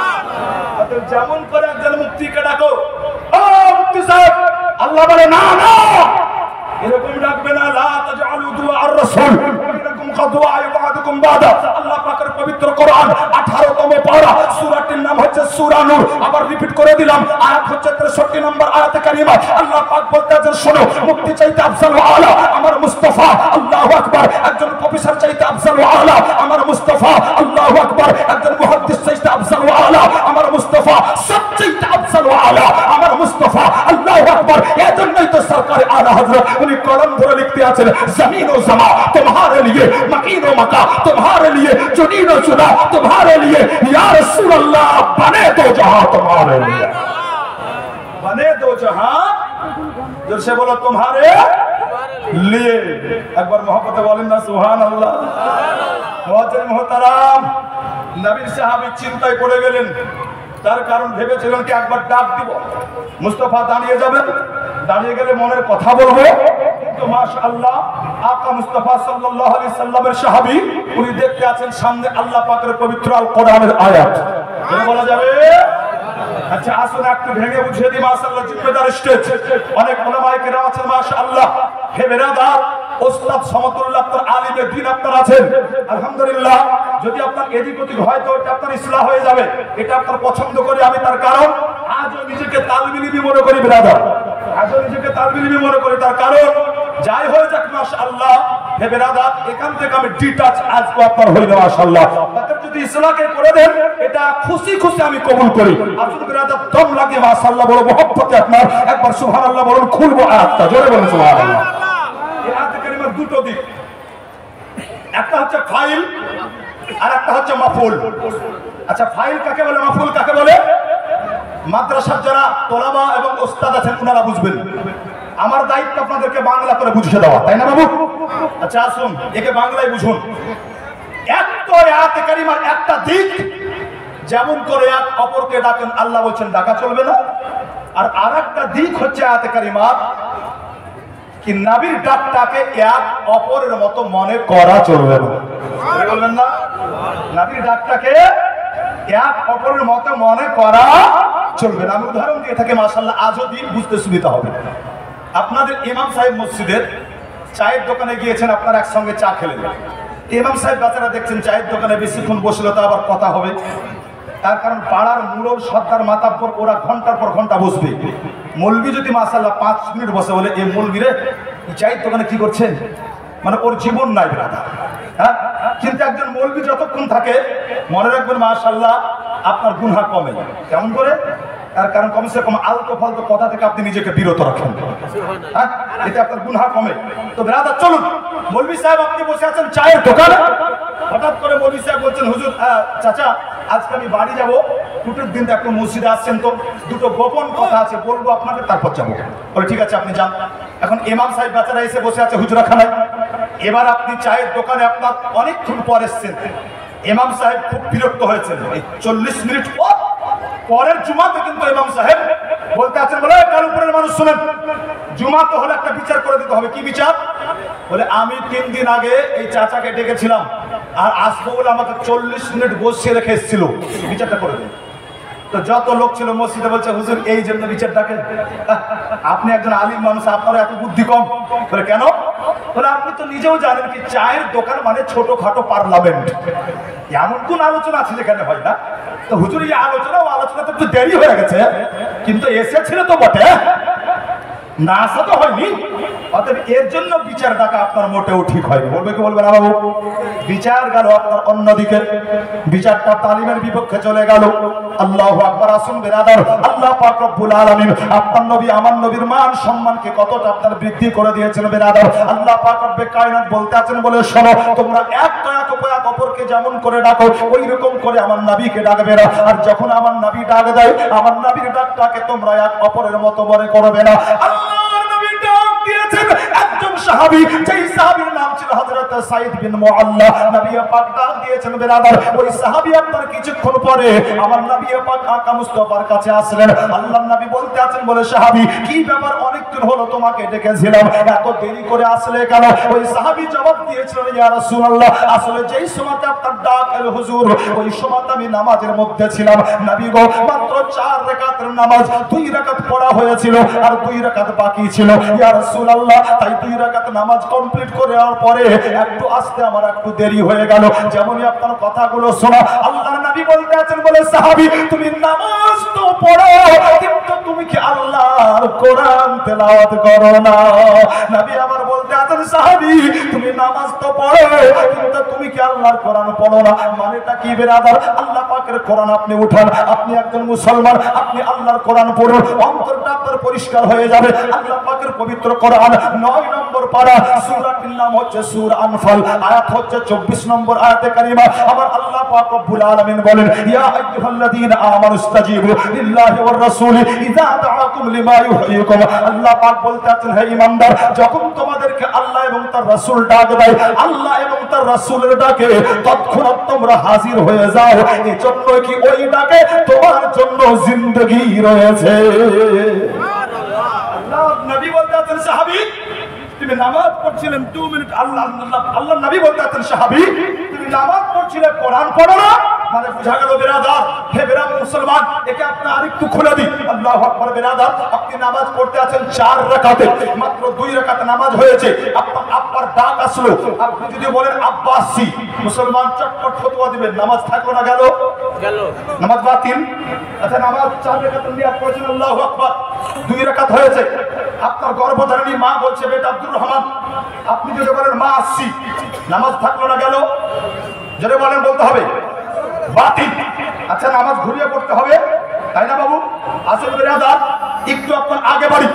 যেমন করে একজন মুফতিকে ডাকো, ও মুফতি সাহেব, আল্লাহ বলে না না এরকম ডাকবে না, লা তাজআলু দুআর রাসূল বাইনাকুম কাদুআই বা'দুকুম বা'দা। আল্লাহ পাকের পবিত্র কোরআন 18তম পারা, সূরাটির নাম হচ্ছে সূরা নূর। আবার রিপিট করে দিলাম, আয়াত হচ্ছে 63 নম্বর আয়াতে কারিমা। আল্লাহ পাক বলতে আছেন, শোনো, মুক্তি চাইতে আফজাল ওয়া আলা আমার মুস্তাফা। আল্লাহু আকবার। একজন প্রফেসর চাইতে আফজাল ওয়া আলা আমার মুস্তাফা। আল্লাহু আকবার। একজন মুহাদ্দিস চাইতে আফজাল ওয়া আলা আমার মুস্তাফা। সব চাইতে আফজাল ওয়া আলা আমার মুস্তাফা। আল্লাহু আকবার। এজন্যই তো সরকার আলা হযরত उन्हीं कलम धरे लिखते आछे, जमीन और समा तुम्हारे लिए, मकीन और मका तुम्हारे लिए, जुनीन और जुदा तुम्हारे लिए, या रसूल अल्लाह बने दो जहां तुम्हारे लिए, बने दो जहां, जोर से बोलो तुम्हारे लिए। एक बार मोहब्बत बोलें ना सुभान अल्लाह। मुआज्जिन मोहतरम, नबी साहबी चिंताয় পড়ে গেলেন। তার কারণ ভেবেছিলেন কি একবার ডাক দিব, মুস্তাফা দাঁড়িয়ে যাবেন, দাঁড়িয়ে গেলে মনের কথা বলবো। কিন্তু মাশাআল্লাহ আকা মুস্তাফা সাল্লাল্লাহু আলাইহি সাল্লামের সাহাবী উনি দেখতে আছেন সামনে আল্লাহ পাকের পবিত্র আল কোরআনের আয়াত। বলে বলা যাবে, আচ্ছা আসুন একটু ভেঙে বুঝিয়ে দিই। মাশাআল্লাহ জিম্মেদার স্টেজ, অনেক উলামায়ে কেরাম আছেন মাশাআল্লাহ। হে বেরাদার, ওস্তাদ সমতুল্লাহ আপনার আলিমে দ্বীন আপনার আছেন আলহামদুলিল্লাহ। যদি আপনার এদিক ওদিক হয় তো এটা আপনার ইসলাহ হয়ে যাবে, এটা আপনার পছন্দ করি আমি। তার কারণ আজও নিজেকে তালবিলিবি মনে করি বেরাদার। আজও নিজেকে তালবিলিবি মনে করি। তার কারণ যাই হয়ে যাক মাশাআল্লাহ হে বেরাদার, এখান থেকে আমি ডিটাচ আজকে আপনার হইল মাশাআল্লাহ। তাদের যদি ইসলামকে করে দেন এটা খুশি খুশি আমি কবুল করি। আসলে বেরাদার দম লাগে মাশাআল্লাহ বড় মহব্বতে আপনার একবার সুবহানাল্লাহ বলুন, খুলবো আয়াতটা, জোরে বলুন সুবহানাল্লাহ। এই আয়াতে কারিমার দুটো দিক, একটা হচ্ছে ফাইল আর একটা হচ্ছে মাফউল। আচ্ছা ফাইল কাকে বলে, মাফউল কাকে বলে? মাদ্রাসার যারা তোলাবা এবং ওস্তাদ আছেন ওনারা বুঝবেন। আমার দায়িত্ব আপনাদেরকে বাংলা করে বুঝিয়ে দেওয়া, তাই না বাবু? আচ্ছা আসুন একে বাংলায় বুঝুন। এক তো আয়াতে কারিমার একটা দিক, যেমন করে এক অপরকে ডাকেন আল্লাহ বলছেন ডাকা চলবে না। আর আরেকটা দিক হচ্ছে আয়াতে কারিমার কি নবীর ডাকটাকে এক অপরের মতো মনে করা চলবে না। বলবেন না নবীর ডাকটাকে এক অপরের মতো মনে করা চলবে না। আমি উদাহরণ দিয়ে থাকি মাশাআল্লাহ, আজও দিন বুঝতে সুবিধা হবে। আপনাদের ইমাম সাহেব মসজিদের চায়ের দোকানে গিয়েছেন, আপনারা একসঙ্গে চা খেলেন। ইমাম সাহেব বাচ্চারা দেখছেন চায়ের দোকানে বেশিক্ষণ বসলে তো আবার কথা হবে, তার কারণ পাড়ার মুরল সর্দার মাতাব্বর ওরা ঘন্টার পর ঘন্টা বসবে। মৌলবি যদি মাশাআল্লাহ 5 মিনিট বসে বলে এই মৌলবি রে চায়ের দোকানে কি করছেন, মানে ওর জীবন নাই ব্রাদার। হ্যাঁ, কিন্তু একজন মৌলবি যতক্ষণ থাকে মনে রাখবেন মাশাআল্লাহ আপনার গুনাহ কমে। কেমন করে? তার কারণ কমসে কম আলতো ফালতো কথা থেকে আপনি নিজেকে বিরত রাখেন, হ্যাঁ, এতে আপনার গুনাহ কমে। তো ব্রাদার চলুন, মৌলবি সাহেব আপনি বসে আছেন চায়ের দোকানে, হঠাৎ করে মৌলবি সাহেব বলছেন হুজুর চাচা আজকে আমি বাড়ি যাবো, দুটোর দিন একটু মসজিদে আসছেন তো দুটো গোপন কথা আছে বলবো আপনাকে, তারপর যাবো। বলে ঠিক আছে আপনি যান। এখন ইমাম সাহেব বাচ্চারা এসে বসে আছে হুজুরাখানায়। এবার আপনি চায়ের দোকানে আপনার অনেকক্ষণ পর এসছেন, ইমাম সাহেব খুব বিরক্ত হয়েছেন। 40 মিনিট পরের জুমাতে কিন্তু ইমাম সাহেব বলতে আছেন, বলে কার উপরের মানুষ শুনেন, জুমা তো হলে একটা বিচার করে দিতে হবে। কি বিচার? বলে আমি 3 দিন আগে এই চাচাকে ডেকেছিলাম আর আসবো বলে আমাকে 40 মিনিট বসিয়ে রেখে এসেছিল, বিচারটা করে দিন। তো যত লোক ছিল মসজিদে বলছে হুজুর এই জন্য বিচার ডাকেন, আপনি একজন আলিম মানুষ, আপনার এত বুদ্ধি কম। বলে কেন? বলে আপনি তো নিজেও জানেন কি চায়ের দোকান মানে ছোটখাটো পার্লামেন্ট, এমন কোন আলোচনা আছে যেখানে হয় না। তো হুজুর এই আলোচনা তো একটু দেরি হয়ে গেছে, কিন্তু এসেছিল তো বটে, না আসা তো হয়নি। অতএব এর জন্য বিচার ডাকা আপনার মোটেও ঠিক হয়নি। বলবে কি বলবে না বাবু? বিচার গেল আপনার অন্যদিকে, বিচারটা তালিমের বিপক্ষে চলে গেল। আল্লাহু আকবার। আসুন বেরাদার, আল্লাহ পাক রব্বুল আলামিন আপনার নবী আমার নবীর মান সম্মানকে কতটা আপনার বৃদ্ধি করে দিয়েছেন বেরাদার। আল্লাহ পাক রব্বে কায়নাত বলতে আছেন, বলে শোনো তোমরা এক অপরকে যেমন করে ডাকো ওই রকম করে আমার নবীকে ডাকবে না। আর যখন আমার নবী ডাক দেয় আমার নবীর ডাকটাকে তোমরা এক অপরের মতো মনে করবে না। আল্লাহর নবী ডাক দিয়েছেন একজন সাহাবী, যেই সাহাবীর নাম ছিল হযরত সাঈদ বিন মুআল্লা। নবী পাক ডাক দিয়েছেন বেরাদার, ওই সাহাবী আপনার কিছুক্ষণ পরে আমার নবী পাক আকা মুস্তাফার কাছে আসলেন। আল্লাহর নবী বলতে আছেন, বলে সাহাবী কি ব্যাপার, অনেকদিন হলো তোমাকে ডেকেছিলাম, এত দেরি করে আসলে কেন? ওই সাহাবী জবাব দিয়েছিলেন, ইয়া রাসূলুল্লাহ আসলে যেই সময়তে আপনার ডাক এলো হুজুর ওই সময়তে আমি নামাজের মধ্যে ছিলাম। নবী গো মাত্র 4 রাকাতের নামাজ 2 রাকাত পড়া হয়েছিল আর 2 রাকাত বাকি ছিল। ইয়া রাসূলুল্লাহ তাই 2 রাকাত নামাজ কমপ্লিট করে আর পরে একটু আসতে আমার একটু দেরি হয়ে গেল। যেমনই আপনার কথাগুলো শোনা আল্লাহর নবী বলতে আছেন, বলে সাহাবী তুমি নামাজ তো পড়ো কিন্তু তুমি কি আল্লাহর কোরআন তেলাওয়াত করো না? নবী আমার বলতে আছেন, সাহাবী তুমি নামাজ তো পড়ো কিন্তু তুমি কি আল্লাহর কোরআন পড়ো না? মানেটা কি বেরাদার? আল্লাহ পাকের কোরআন আপনি উঠান, আপনি একজন মুসলমান, আপনি আল্লাহর কোরআন পড়ুন, অন্তরটা আপনার পরিষ্কার হয়ে যাবে। আল্লাহ পাকের পবিত্র কোরআন 9 নম্বর পারা, সূরাটির নাম হচ্ছে সূরা আনফাল, আয়াত হচ্ছে 24 নম্বর আয়াতে কারিমা। আমার আল্লাহ পাক রব্বুল আলামিন বলেন, ইয়া আইয়ুহাল্লাযীনা আমানু ইসতাজিবু লিল্লাহি ওয়ার রাসূলি ইযা দাআকুম লিমা ইউহয়িকুম। আল্লাহ পাক বলতে আছেন, হে ঈমানদার যখন তোমাদেরকে আল্লাহ এবং তার রাসূল ডাক দেয়, আল্লাহ এবং তার রাসূলের ডাকে তৎক্ষণাৎ তোমরা হাজির হয়ে যাও। এজন্য কি ওই ডাকে তোমার জন্য জিন্দেগি রয়েছে। আল্লাহ নবী বলতে আছেন, সাহাবী তুমি নামাজ পড়ছিলেন 2 মিনিট, আল্লাহ নবী বলতে আছেন, সাহাবী তুমি নামাজ পড়ছিলে কোরআন পড়ো না? মানে বুঝা গেল বেরাদার, হে বেরাদার মুসলমান একে আপনি আরেকটু খুলে দিন। আল্লাহু আকবার। বেরাদার আপনি নামাজ পড়তে আছেন 4 রাকাতে, মাত্র 2 রাকাত নামাজ হয়েছে, আপনার ডাক আসলো, আপনি যদি বলেন আব্বাসি মুসলমান চটপট ফতোয়া দিবেন, নামাজ থাকলো না গেল? নামাজ বাতিল। আচ্ছা নামাজ 4 রাকাত নিয়াত করেছেন, আল্লাহু আকবার, 2 রাকাত হয়েছে, আপনার গর্ভধারিণী মা বলছে বেটা আব্দুর রহমান আপনি যদি বলেন মা আসছি, নামাজ থাকলো না গেল, যদি বলেন বলতে হবে বাতিল। আচ্ছা নামাজ ঘুরিয়ে পড়তে হবে, তাই না বাবু? আসল বিরাদার একটু আপনার আগে বাড়ি,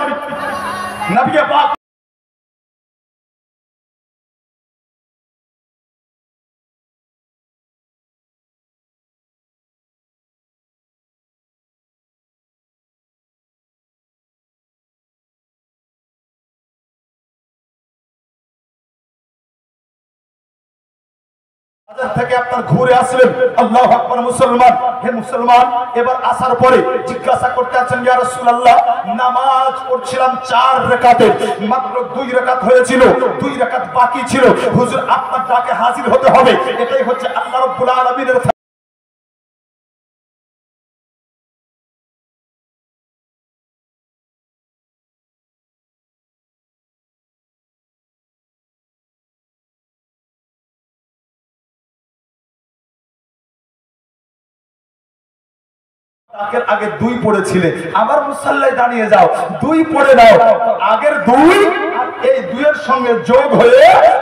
নবী পাক থেকে আপনার ঘুরে আসলেন, আল্লাহু আকবার। মুসলমান, হে মুসলমান, এবার আসার পরে জিজ্ঞাসা করতে আছেন ইয়া রাসূলুল্লাহ নামাজ পড়ছিলাম 4 রাকাতে, মাত্র 2 রাকাত হয়েছিল, 2 রাকাত বাকি ছিল, হুজুর আপনার ডাকে হাজির হতে হবে, এটাই হচ্ছে আল্লাহ রাব্বুল আলামিনের ডাকের আগে 2 পড়েছিলে, আবার মুসাল্লায় দাঁড়িয়ে যাও, 2 পড়ে নাও, আগের 2 আর এই 2 এর সঙ্গে যোগ হয়ে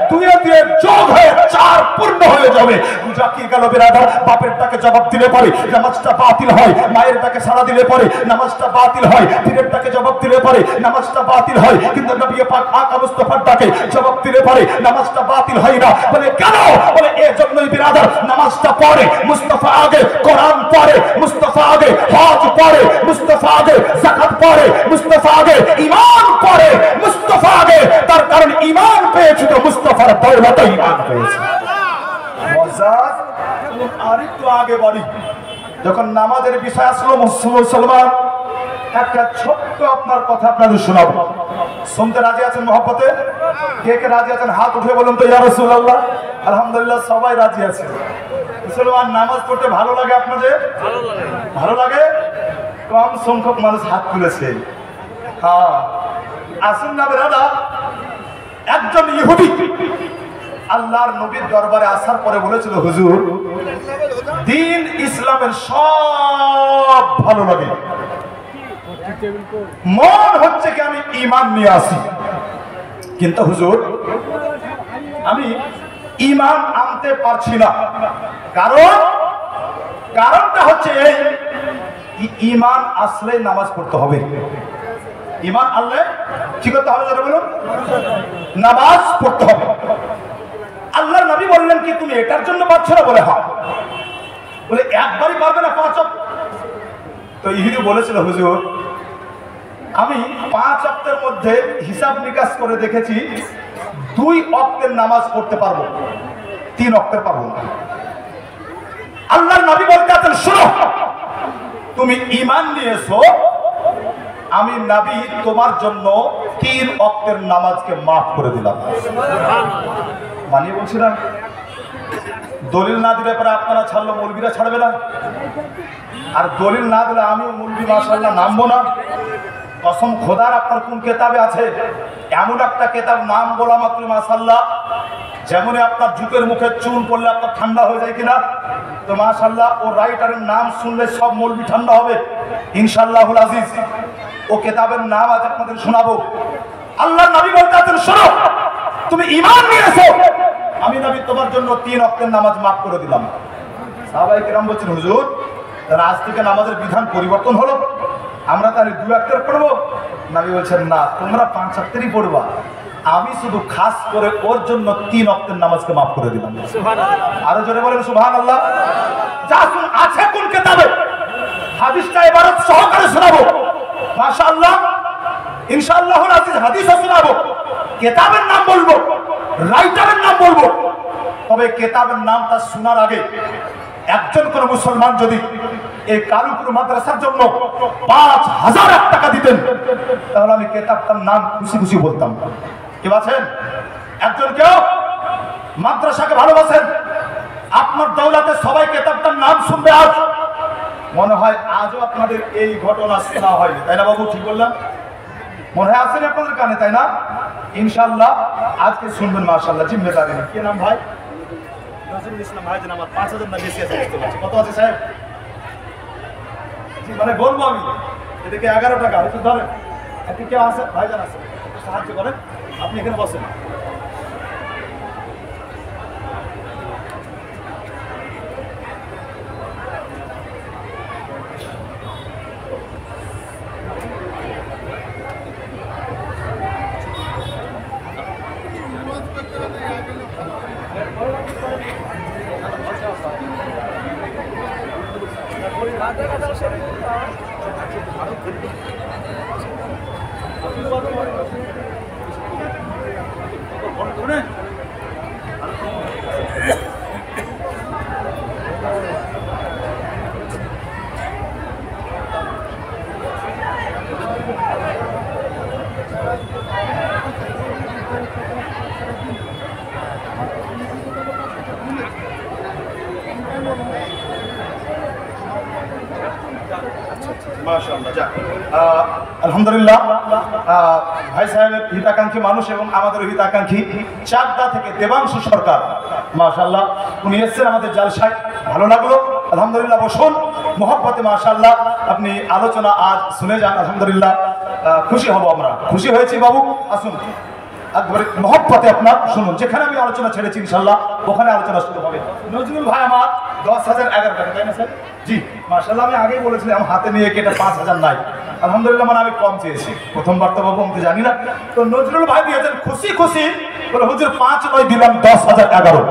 2 এ 2 যোগ হয়ে 4 পূর্ণ হয়ে যাবে। জাকি গেল বিরাদার, বাপের ডাকে জবাব দিলে পরে নামাজটা বাতিল হয়, মায়ের ডাকে সাড়া দিলে পরে নামাজটা বাতিল হয়, পীরের ডাকে জবাব দিলে পরে নামাজটা বাতিল হয়, কিন্তু নবী পাক আকা মুস্তাফার ডাকে জবাব দিলে পরে নামাজটা বাতিল হয় না। বলে কেন? বলে এজন্যই বিরাদার নামাজটা পড়ে মুস্তাফা আগে, কোরআন পড়ে মুস্তাফা আগে, হজ পড়ে মুস্তাফা আগে, যাকাত পড়ে মুস্তাফা আগে, ঈমান পড়ে মুস্তাফা আগে, তার কারণ ঈমান পেয়েছে তো মুস্তাফার দৌলতে ঈমান পেয়েছে। মজাজ আরেকটু আগে বলি, যখন নামাজের বিষয় আসলো মুসলমান, একটা ছোট্ট আপনার কথা আপনাদের শোনাবো, শুনতে রাজি আছেন মহব্বতে? কে কে রাজি আছেন হাত উঠে বলুন তো ইয়া রাসূলুল্লাহ। আলহামদুলিল্লাহ সবাই রাজি আছে। মুসলমান নামাজ পড়তে ভালো লাগে আপনাদের? ভালো লাগে? কম সংখ্যক মানুষ হাত তুলেছে। হ্যাঁ আসুন না বেরাদা, একজন ইহুদি আল্লাহর নবীর দরবারে আসার পরে বলেছিল হুজুর দিন ইসলামের সব ভালো লাগে, মন হচ্ছে কি আমি ঈমান নিয়ে আসি, কিন্তু হুজুর আমি ঈমান আনতে পারছি না। কারণটা হচ্ছে এই, ঈমান আসলে নামাজ পড়তে হবে, ঈমান আনলে কি করতে হবে যারা বলুন? নামাজ পড়তে হবে। আল্লাহর নবী বললেন কি তুমি এটার জন্য পারছো না? বলে হ্যাঁ। বলে একবারই পারবে না 5 ওয়াক্ত? তো ইহুদি বলেছিল হুজুর আমি 5 ওয়াক্তের মধ্যে হিসাব নিকাশ করে দেখেছি 2 ওয়াক্তের নামাজ পড়তে পারবো, 3 ওয়াক্তের পারবো না। আল্লাহর নবী বলতে আছেন শোনো, তুমি ঈমান নিয়েছো, আমি নবী তোমার জন্য 3 ওয়াক্তের নামাজকে মাফ করে দিলাম। মানে বলছি না, দলিল না দিলে পরে আপনারা ছাড়লো, মৌলবীরা ছাড়বে না, আর দলিল না দিলে আমিও মৌলবী মাশাআল্লাহ নামবো না। কসম খোদার আপনার কোন কেতাবে আছে এমন একটা কেতাব নাম বলা মাত্র মাশাআল্লাহ, যেমন আপনার জুকের মুখে চুন পড়লে আপনার ঠান্ডা হয়ে যায় কিনা, তো মাশাআল্লাহ ও রাইটারের নাম শুনলে সব মৌলবী ঠান্ডা হবে ইনশাআল্লাহুল আজিজ। ও কেতাবের নাম আজ আপনাদের শোনাবো। আল্লাহর নবী বলতে আছেন শোনো, তুমি ঈমান নিয়েছো, আমি নবী তোমার জন্য 3 ওয়াক্তের নামাজ মাফ করে দিলাম। সাহাবায়ে কেরাম বলছেন হুজুর তাহলে আজ থেকে নামাজের বিধান পরিবর্তন হলো, আমরা তাহলে 2 ওয়াক্তের পড়বো? নবী বলছেন না, তোমরা 5 ওয়াক্তেরই পড়বা, আমি শুধু খাস করে ওর জন্য 3 ওয়াক্তের নামাজকে মাফ করে দিলাম। আরো জোরে বলেন সুবহানাল্লাহ। যা শুন আছে কোন কেতাবে, হাদিসটা ইবারত সহকারে শোনাবো মাশাআল্লাহ, ইনশাআল্লাহুল আজিজ হাদিসও শোনাবো, কেতাবের নাম বলবো, রাইটারের নাম বলবো। তবে কেতাবের নামটা শোনার আগে একজন কোন মুসলমান যদি এই কালুপুর মাদ্রাসার জন্য 5000 টাকা দিতেন তাহলে আমি কেতাবটার নাম খুশি খুশি বলতাম। কি আছেন? একজন কেউ মাদ্রাসাকে ভালোবাসেন, আপনার দৌলতে সবাই কেতাবটার নাম শুনবে। আজ মনে হয় আজও আপনাদের এই ঘটনা শোনা হয়নি, তাই না বাবু? ঠিক বললাম? মনে হয় আসেনি আপনাদের কানে, তাই না? ইনশাআল্লাহ আজকে শুনবেন মাশাআল্লাহ। জিম্মেদারি কি নাম ভাই? নজরুল ইসলাম ভাই। যেন আমার 5000 না বেশি আছে, বুঝতে পারছি। কত আছে সাহেব? মানে বলবো আমি এদিকে 11 টাকা একটু ধরেন। একটু কেউ আছে ভাইজান আছে, একটু সাহায্য করেন, আপনি এখানে বসেন। মাশাআল্লাহ, যাক আলহামদুলিল্লাহ। ভাই সাহেবের হিতাকাঙ্ক্ষী মানুষ এবং আমাদের হিতাকাঙ্ক্ষী চাকদা থেকে দেবাংশু সরকার, মাশাআল্লাহ উনি এসেছেন আমাদের জালসায়, ভালো লাগলো আলহামদুলিল্লাহ। বসুন মোহাব্বতে, মাশাআল্লাহ আপনি আলোচনা আজ শুনে যান, আলহামদুলিল্লাহ খুশি হব আমরা, খুশি হয়েছি বাবু। আসুন একবারে মহব্বতে আপনার শুনুন, যেখানে আমি আলোচনা ছেড়েছি ইনশাআল্লাহ ওখানে আলোচনা শুরু হবে। নজরুল ভাই আমার 10,011 টাকা, তাই না স্যার? জি মাশাআল্লাহ, আমি আগেই বলেছিলাম হাতে নিয়ে কেটে 5,000 নাই, আলহামদুলিল্লাহ মানে আমি কম চেয়েছি, প্রথমবার তো বাবু আমি জানি না। তো নজরুল ভাই দিয়েছেন খুশি খুশি বলে হুজুর 5 নয় দিলাম 10,011।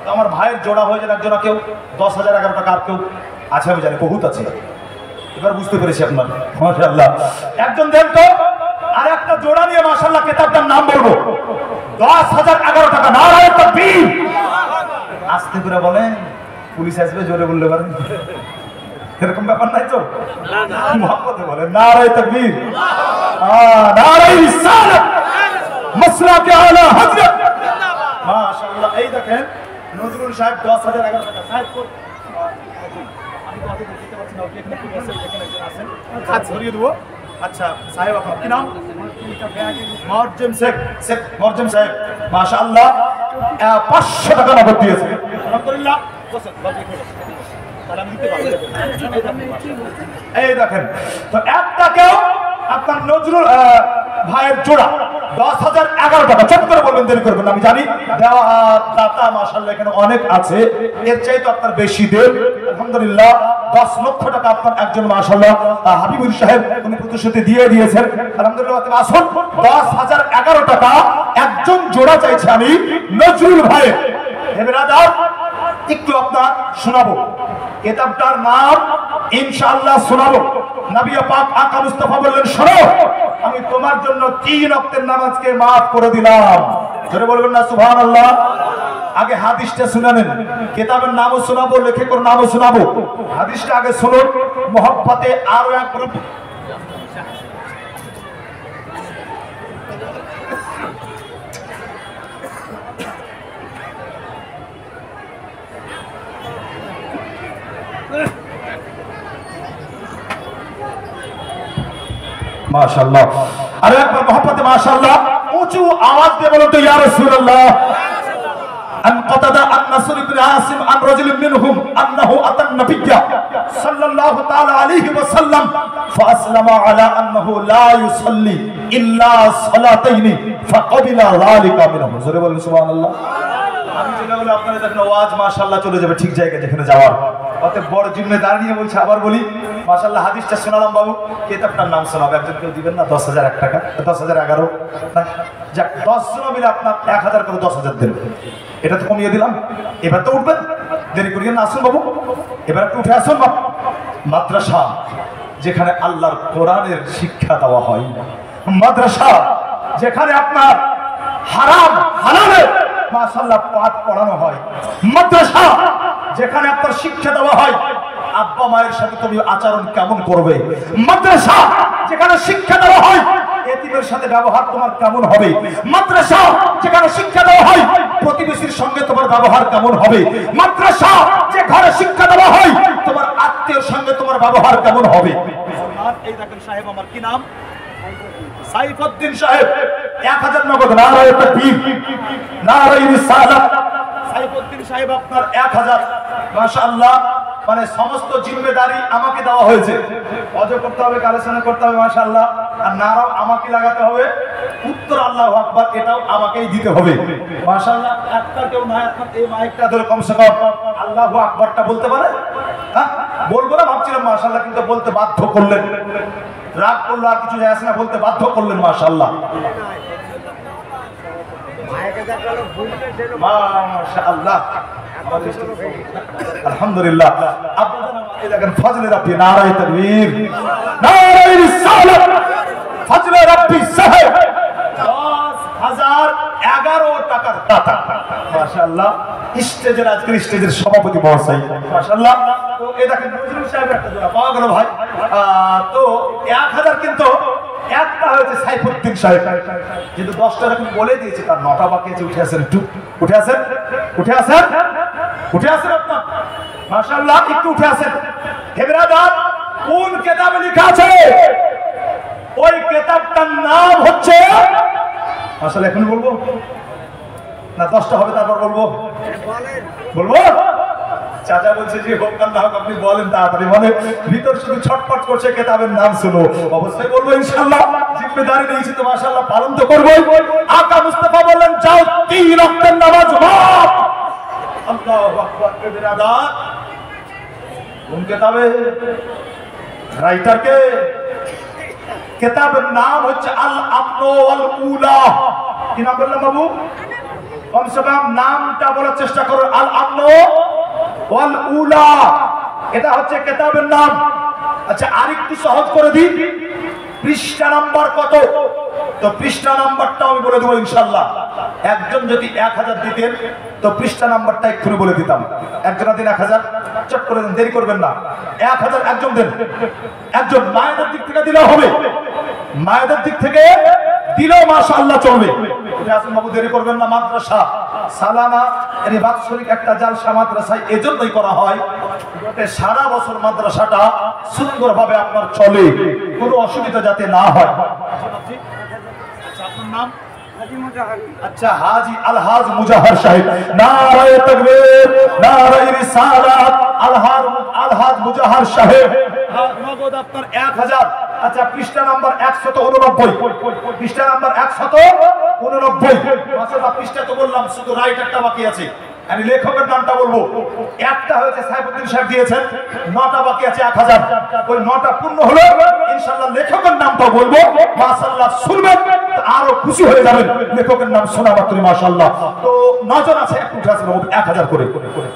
তো আমার ভাইয়ের জোড়া হয়ে যান একজনা, কেউ 10,011 টাকা, আর কেউ আছে আমি জানি বহুত আছে, এবার বুঝতে পেরেছি আপনার, মাশাআল্লাহ একজন দেন তো। আর একটা জোড়া নিয়ে মাশাআল্লাহ কিতাবটার নাম বলবো, 10,011 টাকা। নারায়ে তাকবীর। আস্তে করে বলেন, পুলিশ আসবে, জোরে বললে পারেন, এরকম ব্যাপার নাই তো? মুহাম্মদে বলেন নারায়ে তাকবীর, নারায়ে রিসালাত, মাসলাকে আলা হযরত, মাশাআল্লাহ। এই দেখেন নজরুল সাহেব 10,011 টাকা। সাহেব আমি তো আগে দেখতে পাচ্ছি না, এখানে কি আছে, এখানে আছেন, হাত ধরিয়ে দেবো। আচ্ছা সাহেব আপনার কি নাম? মরজম শেখ। শেখ মরজম সাহেব মাশাআল্লাহ 500 টাকা নগদ দিয়েছে, আলহামদুলিল্লাহ। এই দেখেন তো একটাকেও আপনার নজরুল ভাইয়ের জোড়া 10,011 টাকা। চট করে বলবেন, দেরি করবেন, আমি জানি দেওয়া দাতা মাশাআল্লাহ এখানে অনেক আছে, এর চাইতে আপনার বেশি দেন, আলহামদুলিল্লাহ। 10 লক্ষ টাকা আপনার একজন মাশাআল্লাহ হাবিবুল সাহেব উনি প্রতিশ্রুতি দিয়ে দিয়েছেন, আলহামদুলিল্লাহ। আসুন 10,011 টাকা একজন জোড়া চাইছে আমি নজরুল ভাই। হেবেরাদার একটু আপনার শোনাবো, কিতাবটার নাম ইনশাআল্লাহ শোনাবো। নবী পাক আকা মুস্তাফা বললেন, শোনো আমি তোমার জন্য 3 ওয়াক্তের নামাজকে maaf করে দিলাম। জোরে বলবেন না সুবহানাল্লাহ। আগে হাদিসটা শুনে নেন, কিতাবের নামও শোনাবো, লেখকের নামও শোনাবো। হাদিসটা আগে শুনুন মোহাব্বতে। আরো একবার মাশাআল্লাহ, আরে একবার মোহাব্বতে মাশাআল্লাহ উঁচু আওয়াজ দিয়ে বলুন তো ইয়া রাসূলুল্লাহ। আন কাতাদা আন নাসর ইবনে আসিম আন রাজুলিন মিনহুম আন্নাহু আতান নাবিয়্যা সাল্লাল্লাহু তাআলা আলাইহি ওয়াসাল্লাম ফাআসলামা আলা আন্নাহু লা ইউসাল্লি ইল্লা সালাতাইনি ফাকাবিলা যালিকা মিনহু। জোরে বলুন সুবহানাল্লাহ। আমি যেটা বলি আপনারা দেখেন ওয়াজ মাশাআল্লাহ চলে যাবে ঠিক জায়গায় যেখানে যাওয়ার, অতএব বড় জিম্মেদারি নিয়ে বলছি। আবার বলি মাশাআল্লাহ হাদিসটা শোনালাম বাবু, কিতাবটার নাম শোনাবো। একজন কেউ দিবেন না 10,001 টাকা, 10,011 না, যাক 10 জন মিলে আপনার 1,000 করে 10,000 দেন, এটা তো কমিয়ে দিলাম। এবার তো উঠবেন, দেরি করিয়েন না, আসুন বাবু এবার একটু উঠে আসুন বাবু। মাদ্রাসা যেখানে আল্লাহর কোরআনের শিক্ষা দেওয়া হয়, মাদ্রাসা যেখানে আপনার হারাম হালালের মাশাআল্লাহ পাঠ পড়ানো হয়, মাদ্রাসা যেখানে আপনার শিক্ষা দেওয়া হয় আব্বা মায়ের সাথে তুমি আচরণ কেমন করবে, মাদ্রাসা যেখানে শিক্ষা দেওয়া হয় এতিমের সাথে ব্যবহার তোমার কেমন হবে, মাদ্রাসা যেখানে শিক্ষা দেওয়া হয় প্রতিবেশীর সঙ্গে তোমার ব্যবহার কেমন হবে, মাদ্রাসা যে ঘরে শিক্ষা দেওয়া হয় তোমার আত্মীয়ের সঙ্গে তোমার ব্যবহার কেমন হবে। এই দেখেন সাহেব আমার কি নাম? সাইফুদ্দিন সাহেব 1000 নগদ। নারায়ে তাকবীর, নারায়ে রিসালাত। সাইফুদ্দিন সাহেব আপনার 1000 মাশাআল্লাহ মানে সমস্ত জিম্মেদারি আমাকে দেওয়া হয়েছে। অজু করতে হবে, কালেকশন করতে হবে মাশাআল্লাহ, আর নারাও আমাকে লাগাতে হবে, উত্তর আল্লাহু আকবার এটাও আমাকেই দিতে হবে মাশাআল্লাহ। একটা কেউ না এই মাইকটা ধরে কমসে কম আল্লাহু আকবারটা বলতে পারে? হ্যাঁ বলবো না ভাবছিলাম মাশাআল্লাহ, কিন্তু বলতে বাধ্য করলেন, রাগ করলো আর কিছু যায় আসে না, বলতে বাধ্য করলেন মাশাআল্লাহ মাশাআল্লাহ আলহামদুলিল্লাহ। আপনারা দেখেন ফজলে রাব্বি নারায়ে তাকবীর, নারায়ে রিসালাত, ফজলে রাব্বি সাহেব 10,011 টাকার দাতা মাশাআল্লাহ। স্টেজের আজকের স্টেজের সভাপতি মহাশয় মাশাআল্লাহ। তো এই দেখেন নজরুল সাহেবের একটা জোড়া পাওয়া গেল ভাই। তো 1000 কিন্তু একটা হয়েছে সাইফুদ্দিন সাহেব, কিন্তু 10টা যখন বলে দিয়েছে তার 9টা বাকি আছে। উঠে আসেন, একটু উঠে আসেন, উঠে আসেন, উঠে আসেন আপনার মাশাআল্লাহ, একটু উঠে আসেন। হে ব্রাদার, কোন কিতাবে লেখা আছে? ওই কিতাবটার নাম হচ্ছে আসলে এখন বলবো না, 10টা হবে তারপর বলবো, বলবো? চাচা বলছে যে হোক না হোক আপনি বলেন তাড়াতাড়ি, মানে ভিতর শুধু ছটপট করছে কেতাবের নাম শুনো। অবশ্যই বলবো ইনশাআল্লাহ, জিম্মেদারি নিয়েছি তো মাশাআল্লাহ, পালন তো করবই। আকা মুস্তাফা বললেন যাও 3 ওয়াক্তের নামাজ পড়ো। আল্লাহু আকবার। বিরাদার কোন কেতাবে? রাইটার কে? কেতাবের নাম হচ্ছে আল আমন ওয়াল উলা। কি নাম বললাম বাবু? কমসে কম নামটা বলার চেষ্টা করো, আল আমন ওয়াল উলা, এটা হচ্ছে কিতাবের নাম। আচ্ছা আরেকটু সহজ করে দিই, পৃষ্ঠা নাম্বার কত? তো পৃষ্ঠা নাম্বারটা আমি বলে দেবো ইনশাআল্লাহ। একজন যদি 1000 দিতেন তো পৃষ্ঠা নাম্বারটা এক্ষুনি বলে দিতাম। একজন দিন 1000, চট করে দেন, দেরি করবেন না। 1000 একজন দেন, একজন। মায়েদের দিক থেকে দিলেও হবে, মায়েদের দিক থেকে দিলেও মাশাআল্লাহ চলবে। আসুন বাবু, দেরি করবেন না। মাদ্রাসা সালানা এর বাৎসরিক একটা জালসা মাদ্রাসায় এজন্যই করা হয় যাতে সারা বছর মাদ্রাসাটা সুন্দরভাবে আপনার চলে, কোনো অসুবিধা যাতে না হয়। আপনার নাম? আচ্ছা হাজি আলহাজ মুজাহার সাহেব। নারায়ে তাকবীর, নারায়ে রিসালাত, আলহাজ মুজাহার সাহেব। নগদ আপনার 1000। আচ্ছা পৃষ্ঠা নাম্বার 189, পৃষ্ঠা নাম্বার 189। মাশাআল্লাহ, পৃষ্ঠা তো বললাম, শুধু রাইটারটা বাকি আছে। আমি লেখকের নামটা বলবো। একটা হয়েছে সাইফুদ্দিন সাহেব দিয়েছেন, 9টা বাকি আছে 1000। ওই 9টা পূর্ণ হলো ইনশাআল্লাহ লেখকের নামটা বলবো মাশাআল্লাহ, শুনবেন আরো খুশি হয়ে যাবেন লেখকের নাম শোনা মাত্র মাশাআল্লাহ। তো 9 জন আছে, একটু উঠে আসেন 1000 করে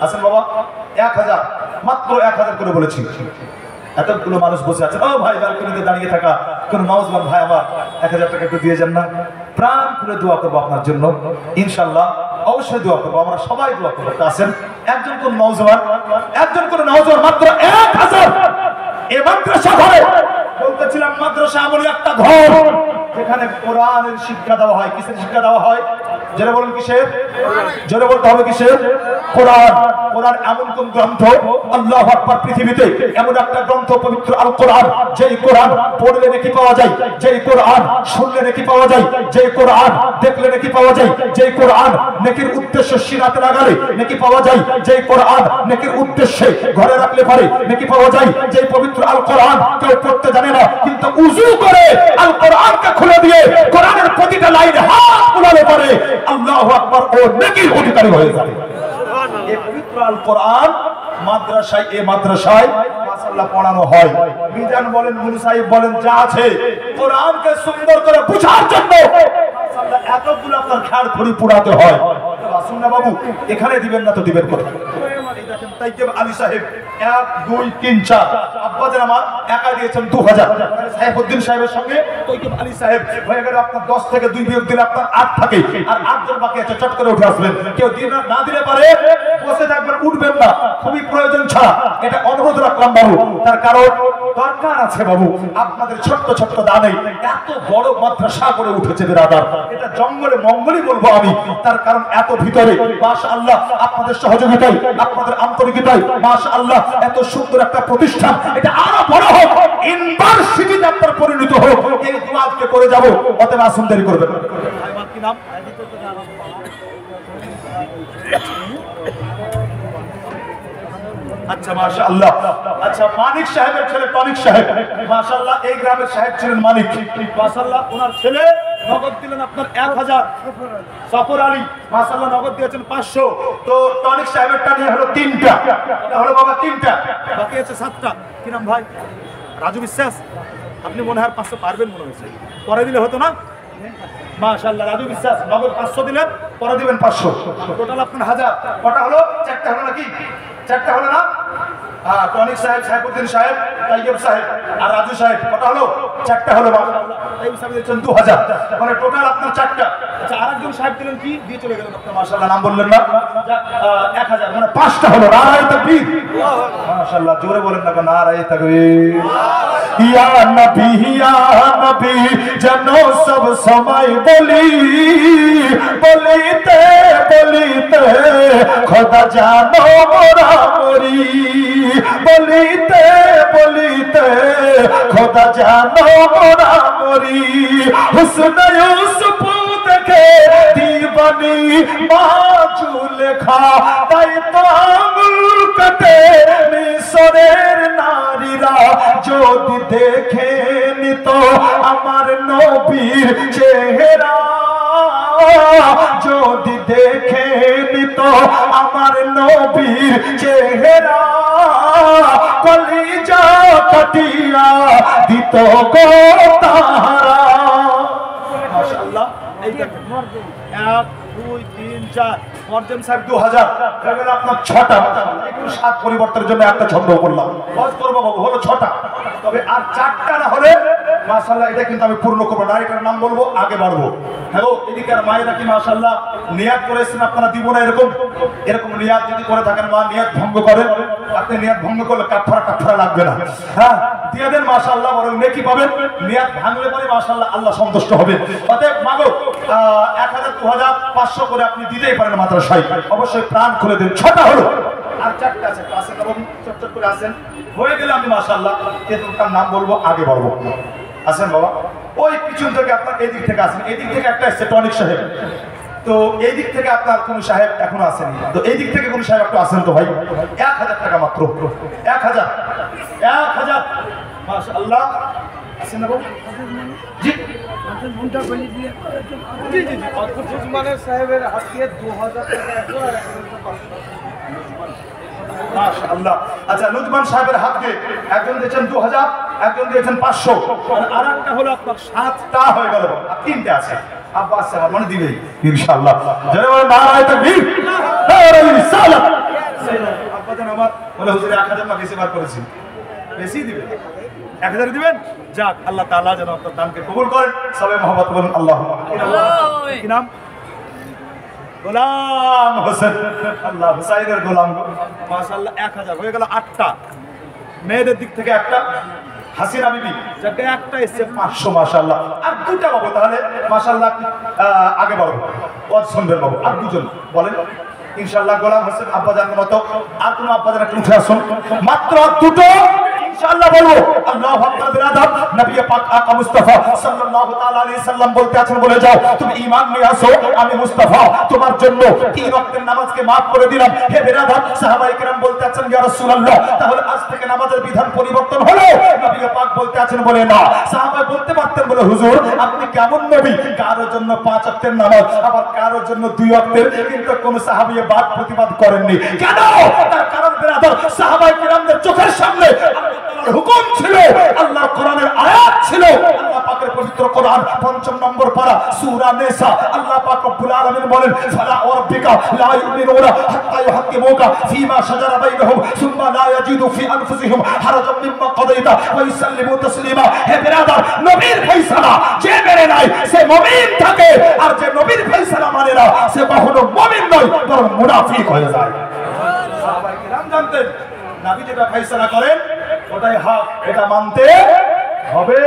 আসেন বাবা। 1000 মাত্র 1000 করে বলেছি। এতগুলো মানুষ বসে আছে, ও ভাই ব্যালকনিতে দাঁড়িয়ে থাকা কোন নওজওয়ান ভাই আমার 1000 টাকা একটু দিয়ে যান না। প্রাণ খুলে দোয়া করবো আপনার জন্য ইনশাআল্লাহ, অবশ্যই দোয়া করবো, আমরা সবাই দোয়া করবো। আসেন একজন কোন নওজওয়ান, একজন কোন নওজওয়ান, মাত্র 1000। এই মাদ্রাসা ঘরে বলতেছিলাম, মাদ্রাসা এমনই একটা ঘর যেখানে কোরআনের শিক্ষা দেওয়া হয়। কিসের শিক্ষা দেওয়া হয়? জোরে বলুন কিসের? জোরে বলতে হবে কিসের? কোরআন। কোরআন এমন কোন গ্রন্থ আল্লাহু আকবার, পৃথিবীতে এমন একটা গ্রন্থ পবিত্র আল কোরআন, যেই কোরআন পড়লে নাকি পাওয়া যায়, যেই কোরআন শুনলে নাকি পাওয়া যায়, যেই কোরআন দেখলে নাকি পাওয়া যায়, যেই কোরআন নেকির উদ্দেশ্যে সিরাতে লাগালে নাকি পাওয়া যায়, যেই কোরআন নেকির উদ্দেশ্যে ঘরে রাখলে পারে নাকি পাওয়া যায়। যেই পবিত্র আল কোরআন কেউ পড়তে জানে না, কিন্তু উযু করে আল কোরআনকে খুলে দিয়ে কোরআনের প্রতিটা লাইনে হাত বুলালে পারে আল্লাহু আকবার, ও নেকির অধিকারী হয়ে যাবে। এই পবিত্র আল কোরআন মাদ্রাসায়, এই মাদ্রাসায় মাশাআল্লাহ পড়ানো হয়। মিজান বলেন, মুনি সাহেব বলেন, যা আছে কোরআনকে সুন্দর করে বোঝার জন্য মাশাআল্লাহ এতগুলো আপনার খাড় খড়ি পুরাতে হয়। আসুন না বাবু, এখানে দিবেন না তো দিবেন কোথায়? তাইয়েব আলী সাহেব 1 2 3 4, আব্বাজান আমার একা দিয়েছেন 2000। সাইফুদ্দিন সাহেবের সঙ্গে তাইয়েব আলী সাহেব হয়ে গেল আপনার 10 থেকে 2 বিয়োগ দিলে আপনার 8 থাকে, আর 8 জন বাকি আছে। চট করে উঠে আসবেন, কেউ না দিলে পারে বসে থাকবেন, উঠবেন না, খুবই প্রয়োজন ছাড়া। এটা অনুরোধ রাখলাম বাবু, তার কারণ দরকার আছে বাবু, আপনাদের ছোট্ট ছোট্ট দানে এত বড় মাদ্রাসা করে উঠেছে বিরাদার। এটা জঙ্গলে মঙ্গলই বলবো আমি, তার কারণ এত ভিতরে মাশাআল্লাহ আপনাদের সহযোগিতায়, আপনাদের আন্তরিকতায় মাশাআল্লাহ এত সুন্দর একটা প্রতিষ্ঠান, এটা আরো বড় হোক, ইউনিভার্সিটিতে আপনার পরিণত হোক, এই দোয়া আজকে করে যাব। অতএব আসুন, দেরি করবেন না। আমার কি নাম? আচ্ছা মাশাআল্লাহ। আচ্ছা মানিক সাহেবের ছেলে টনিক সাহেব মাশাআল্লাহ, এই গ্রামের সাহেব ছিলেন মানিক মাশাআল্লাহ। ওনার ছেলে নগদ দিলেন আপনার 1000। সফর আলী মাশাআল্লাহ নগদ দিয়েছেন 500। তো টনিক সাহেবেরটা নিয়ে হলো 3টা, এটা হলো বাবা 3টা, বাকি আছে 7টা। কি নাম ভাই? রাজু বিশ্বাস। আপনি মনে হয় 500 পারবেন মনে হচ্ছে, পরে দিলে হতো না? মাশাআল্লাহ রাজু বিশ্বাস নগদ 500 দিলেন, পরে দিবেন 500, টোটাল আপনার 1000। কটা হলো? 4টা হলো নাকি? 4টা হলো না? হ্যাঁ, টনিক সাহেব, সাইফুদ্দিন সাহেব, তাইয়ব সাহেব আর রাজু সাহেব, কটা হলো? 4টা হলো মাশাআল্লাহ। এই হিসাবে দিচ্ছেন 2000, মানে টোটাল আপনার 4টা। আচ্ছা আরেকজন সাহেব দিলেন কি দিয়ে চলে গেলেন আপনার মাশাআল্লাহ, নাম বললেন না? 1000, মানে 5টা হলো। নারায়ে তাকবীর, মাশাআল্লাহ জোরে বলেন না, নারায়ে তাকবীর। ইয়া নবী যেন সব সময় বলি, বলিতে বলিতে খোদা জানো মোরা মরি, বলিতে বলিতে খোদা জানো মোরা মরি। হুসন ইউসুফ দেখে দিবানি মাছু লেখা, তাই তো আঙুল কাটে মিশরের নারীরা, যদি দেখে নিত আমার নবীর চেহারা, যদি দেখে নিত আমার নবীর চেহারা, কলিজা কাটিয়া দিত গো তাহারা। মাশাআল্লাহ। এইটা 1 2 3 4 মর্জম সাহেব 2000 হয়ে গেল আপনার 6টা। একটু সাত পরিবর্তনের জন্য একটা ছন্দ করলাম, বস করবো বাবু, হলো 6টা। তবে আর 4টা না হলে মাশাআল্লাহ এটা কিন্তু আমি পূর্ণ করবো না, এটার নাম বলবো আগে বাড়বো। হ্যালো এদিকার মায়েরা কি মাশাআল্লাহ নিয়াত করেছেন আপনারা দিব না? এরকম এরকম নিয়াত যদি করে থাকেন, মা নিয়াত ভঙ্গ করেন, আপনি নিয়াত ভঙ্গ করলে কাফারা লাগবে না, হ্যাঁ দিয়ে দেন মাশাআল্লাহ, বরং নেকি পাবেন। নিয়াত ভাঙলে পরে মাশাআল্লাহ আল্লাহ সন্তুষ্ট হবে। অতএব মাগো 1000 2000 500 করে আপনি দিতেই পারেন মাদ্রাসায়, অবশ্যই প্রাণ খুলে দেন। 6টা হলো, আর 4টা আছে, পাশে এবং চটচট করে আসেন। হয়ে গেলে আমি মাশাআল্লাহ এটার নাম বলবো, আগে বাড়বো। আসেন বাবা, ওই পিছন থেকে আপনার এই দিক থেকে আসেন, এই দিক থেকে একটা এসছে টনিক সাহেব, তো এই দিক থেকে আপনার কোন সাহেব এখনো আসেনি, তো এই দিক থেকে কোন সাহেব একটু আসেন তো ভাই। 1000 টাকা মাত্র, 1000 মাশাআল্লাহ। আসেন না বাবু? জি জি জি জি, উসমানের সাহেবের হাত দিয়ে 2000 টাকা। মাশাআল্লাহ। আচ্ছা লুৎমান সাহেবের হাত দিয়ে একজন দিয়েছেন 2000, একজন দিয়েছেন 500, আর একটা হলো আপনার 7টা হয়ে গেল, আর 3টে আছে। আব্বাস সাহেব মনে দিবে ইনশাআল্লাহ, যারা বলে নারায়ে তাকবীর, নারায়ে রিসালাত। আব্বা জান আমার বলে হুজুর 1000 না বেশি বার করেছি, বেশি দিবে, 1000 দিবেন। যাক আল্লাহ তাআলা যেন আপনার দানকে কবুল করেন। সবাই মহব্বত বলুন আল্লাহুম্মা। কি নাম? গোলাম হোসেন, আল্লাহ হুসাইনের গোলাম মাশাআল্লাহ। 1000 হয়ে গেল 8টা। মেয়েদের দিক থেকে একটা হাসিনা বিবি, যাকে একটা এসছে 500 মাশাআল্লাহ। আর 2টা বাবু, তাহলে মাশাআল্লাহ আগে বাড়বো। ওয়াজ শুনবেন বাবু, আর 2জন বলেন ইনশাআল্লাহ। গোলাম হোসেন আব্বাজানের মতো আর কোন আব্বাজান একটু উঠে আসুন, মাত্র 2টো ইনশাআল্লাহ বলবো। আল্লাহু আকবার বিরাদাত, নবী পাক আকা মুস্তাফা সাল্লাল্লাহু তাআলা আলাইহি সাল্লাম বলতে আছেন, বলে যাও তুমি ঈমান নিয়ে আসো, আমি মুস্তাফা তোমার জন্য 3 ওয়াক্তের নামাজকে maaf করে দিলাম। হে বিরাদাত, সাহাবায়ে কেরাম বলতে আছেন ইয়া রাসূলুল্লাহ, তাহলে আজ থেকে নামাজের বিধান পরিবর্তন হলো? নবী পাক বলতে আছেন, বলে না। সাহাবায়ে বলতে পারতেন, বলে হুজুর আপনি কেমন নবী, কারোর জন্য 5 ওয়াক্তের নামাজ, আবার কারোর জন্য 2 ওয়াক্তের, কিন্তু কোন সাহাবী বাদ প্রতিবাদ করেননি। কেন? তার কারণ বিরাদাত, সাহাবায়ে কেরামদের চোখের সামনে হুকুম ছিল, আল্লাহর কোরআনের আয়াত ছিল। আল্লাহ পাকের পবিত্র কোরআন 5 নম্বর পারা সূরা নিসা, আল্লাহ পাক রব্বুল আলামিন বলেন, ফালা ওয়ারাব্বিকা লা ইউমিনুনা হাত্তা ইউহাক্কিমুকা ফীমা শাজারা বাইনহুম সুম্মা লা ইয়াজিদু ফি আনফুসিহিম হারাজাম মিম্মা কাদাইতা ওয়া ইউসাল্লিমু তাসলিমা। হে বিরাদার, নবীর ফয়সালা যে মেনে নেয় সে মুমিন থাকে, আর যে নবীর ফয়সালা মানে না সে কখনো মুমিন নয়, বরং মুনাফিক হয়ে যায়। সাহাবায়ে কেরাম জানতেন নবী যেটা ফয়সালা করেন ওটাই হক, এটা মানতে হবে।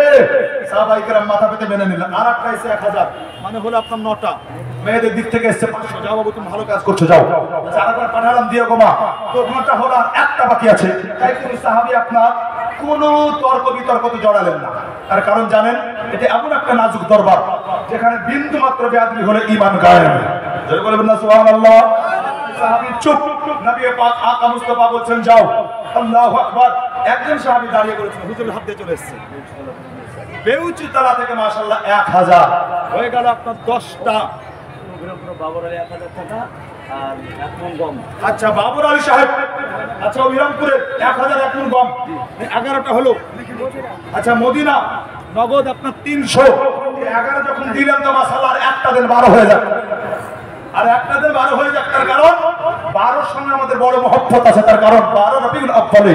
সাহাবায়ে কেরাম মাথা পেতে মেনে নিলেন। আর একটা এসে 1000, মানে হলো আপনার 9টা। মেয়েদের দিক থেকে এসছে 500। যাও বাবু, তুমি ভালো কাজ করছো, যাও। চারবার পাঠালাম দিয়ে গো মা, তো 9টা হলো, আর একটা বাকি আছে। তাই কোন সাহাবী আপনার কোন তর্ক বিতর্কতে জড়ালেন না। তার কারণ জানেন, এটা এমন একটা নাজুক দরবার যেখানে বিন্দু মাত্র বেয়াদবি হলে ঈমান গায়েব। যারা বলবেন না সুবহানাল্লাহ। সাহাবী চুপ। নবী পাক আকা মুস্তাফা বলছেন, যাও আল্লাহু আকবার। একজন সাহাবী দাঁড়িয়ে বলেছেন, হুজুরের হাত দিয়ে চলে এসেছে। বেউচি তলা থেকে মাশাআল্লাহ 1000 হয়ে গেল আপনার 10টা। বাবর আলী 1000 টাকা আর 1 মণ গম। আচ্ছা বাবর আলী সাহেব, আচ্ছা বিরামপুরে 1000 1 মণ গম, 11টা হলো। আচ্ছা মদিনা নগদ আপনার 300। 11 যখন দিলেন তো মাশাআল্লাহ আর একটা দিন 12 হয়ে যাবে, আর একটা দিন 12 হয়ে যাক। তার কারণ 12 সঙ্গে আমাদের বড় মহব্বত আছে। তার কারণ 12 রবিউল আউয়ালে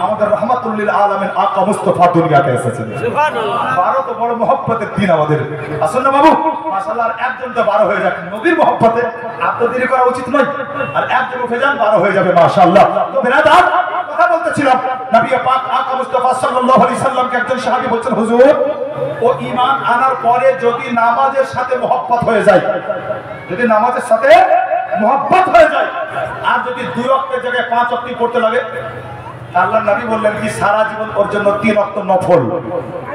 আমাদের রাহমাতুল লিল আলামিন আকা মুস্তাফা দুনিয়াতে এসেছেন। সুবহানাল্লাহ। 12 তো বড় মহব্বতের দিন আমাদের। আসুন না বাবু, মাশাআল্লাহ আর একজন তো 12 হয়ে যাক নবীর মহব্বতে। এত দেরি করা উচিত নয়। আর একজন উঠে যান 12 হয়ে যাবে মাশাআল্লাহ। তো বিরাদার কথা বলতেছিলাম, নবী পাক আকা মুস্তাফা সাল্লাল্লাহু আলাইহি সাল্লামকে একজন সাহাবী বলছেন, হুজুর ও ঈমান আনার পরে যদি নামাজের সাথে মহব্বত হয়ে যায়, যদি নামাজের সাথে মহব্বত হয়ে যায়, আর যদি 2 ওয়াক্তের জায়গায় 5 ওয়াক্ত পড়তে লাগে, আল্লাহর নবী বললেন কি সারা জীবন ওর জন্য 3 ওয়াক্ত নফল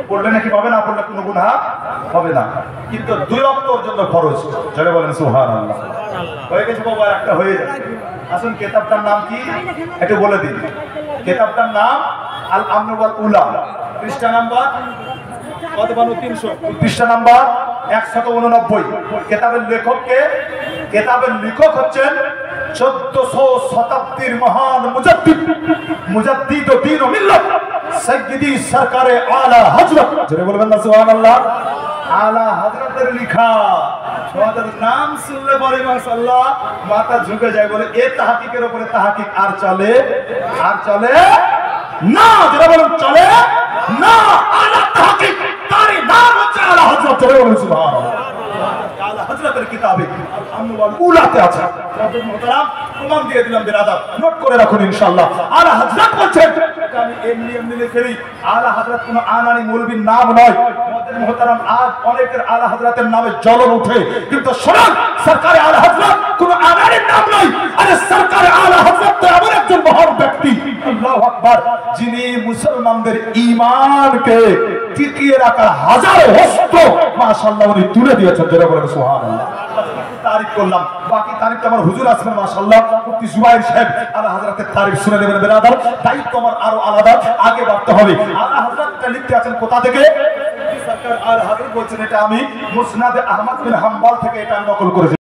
পড়লে নাকি পাবে না, পড়লে কোনো গুনাহ হবে না, কিন্তু 2 ওয়াক্ত ওর জন্য ফরজ। যারা বলেন সুবহানাল্লাহ। হয়ে গেছে বাবা, একটা হয়ে যায়। আসুন কিতাবটার নাম কি একটু বলে দিন। কিতাবটার নাম আল আমন ওয়াল উলা, পৃষ্ঠা নাম্বার কত বানু 300, পৃষ্ঠা নাম্বার 189। কিতাবের লেখককে, কিতাবের লেখক হচ্ছেন 1400 শতাব্দীর মহান মুজাদ্দিদ ও দ্বীন ও মিল্লাত সাইয়্যিদি সরকারে আলা হযরত, জোরে বলবেন না সুবহানাল্লাহ। আলা হযরতের লেখা, ওদের নাম শুনলে পরে মাশাআল্লাহ মাথা ঝুঁকে যায়। বলে এ তাহকিকের উপরে তাহকিক আর চলে না, যারা বলেন চলে না। আলা তাহকিক তারই নাম হচ্ছে আলা হযরত, জোরে বলেন সুবহানাল্লাহ। আলা হযরতের কিতাবে আল আমন ওয়াল উলাতে আছে। রাব্বুল মুহতারাম প্রমাণ দিয়ে দিলাম বিরাদার, নোট করে রাখুন ইনশাআল্লাহ। আলা হযরত বলছেন, এটা আমি এমনি লিখে দিই। আলা হযরত কোনো আনানি মৌলবীর নাম নয়। রাব্বুল মুহতারাম আজ অনেকের আলা হযরতের নামে জ্বলন উঠে, কিন্তু শুনুন সরকারে আলা হযরত কোনো আনানির নাম নয়। আরে সরকারে আলা হযরত তো এমন একজন মহান ব্যক্তি, আল্লাহু আকবার, যিনি মুসলমানদের ঈমানকে টিকিয়ে রাখার হাজার হস্ত মাশাআল্লাহ উনি তুলে দিয়েছেন। যারা বলেন সুবহানাল্লাহ। তারিফ করলাম, বাকি তারিফটা আমার হুজুর আসবেন মাশাআল্লাহ, মুফতি জুবাইর সাহেব আলা হযরতের তারিফ শুনে নেবেন বিরাদার। দায়িত্ব আমার আরো আলাদা, আগে বাড়তে হবে। আলা হযরতটা লিখতে আছেন কোথা থেকে? সরকার আলা হযরত বলছেন, এটা আমি মুসনাদে আহমদ বিন হাম্বল থেকে এটা নকল করেছি।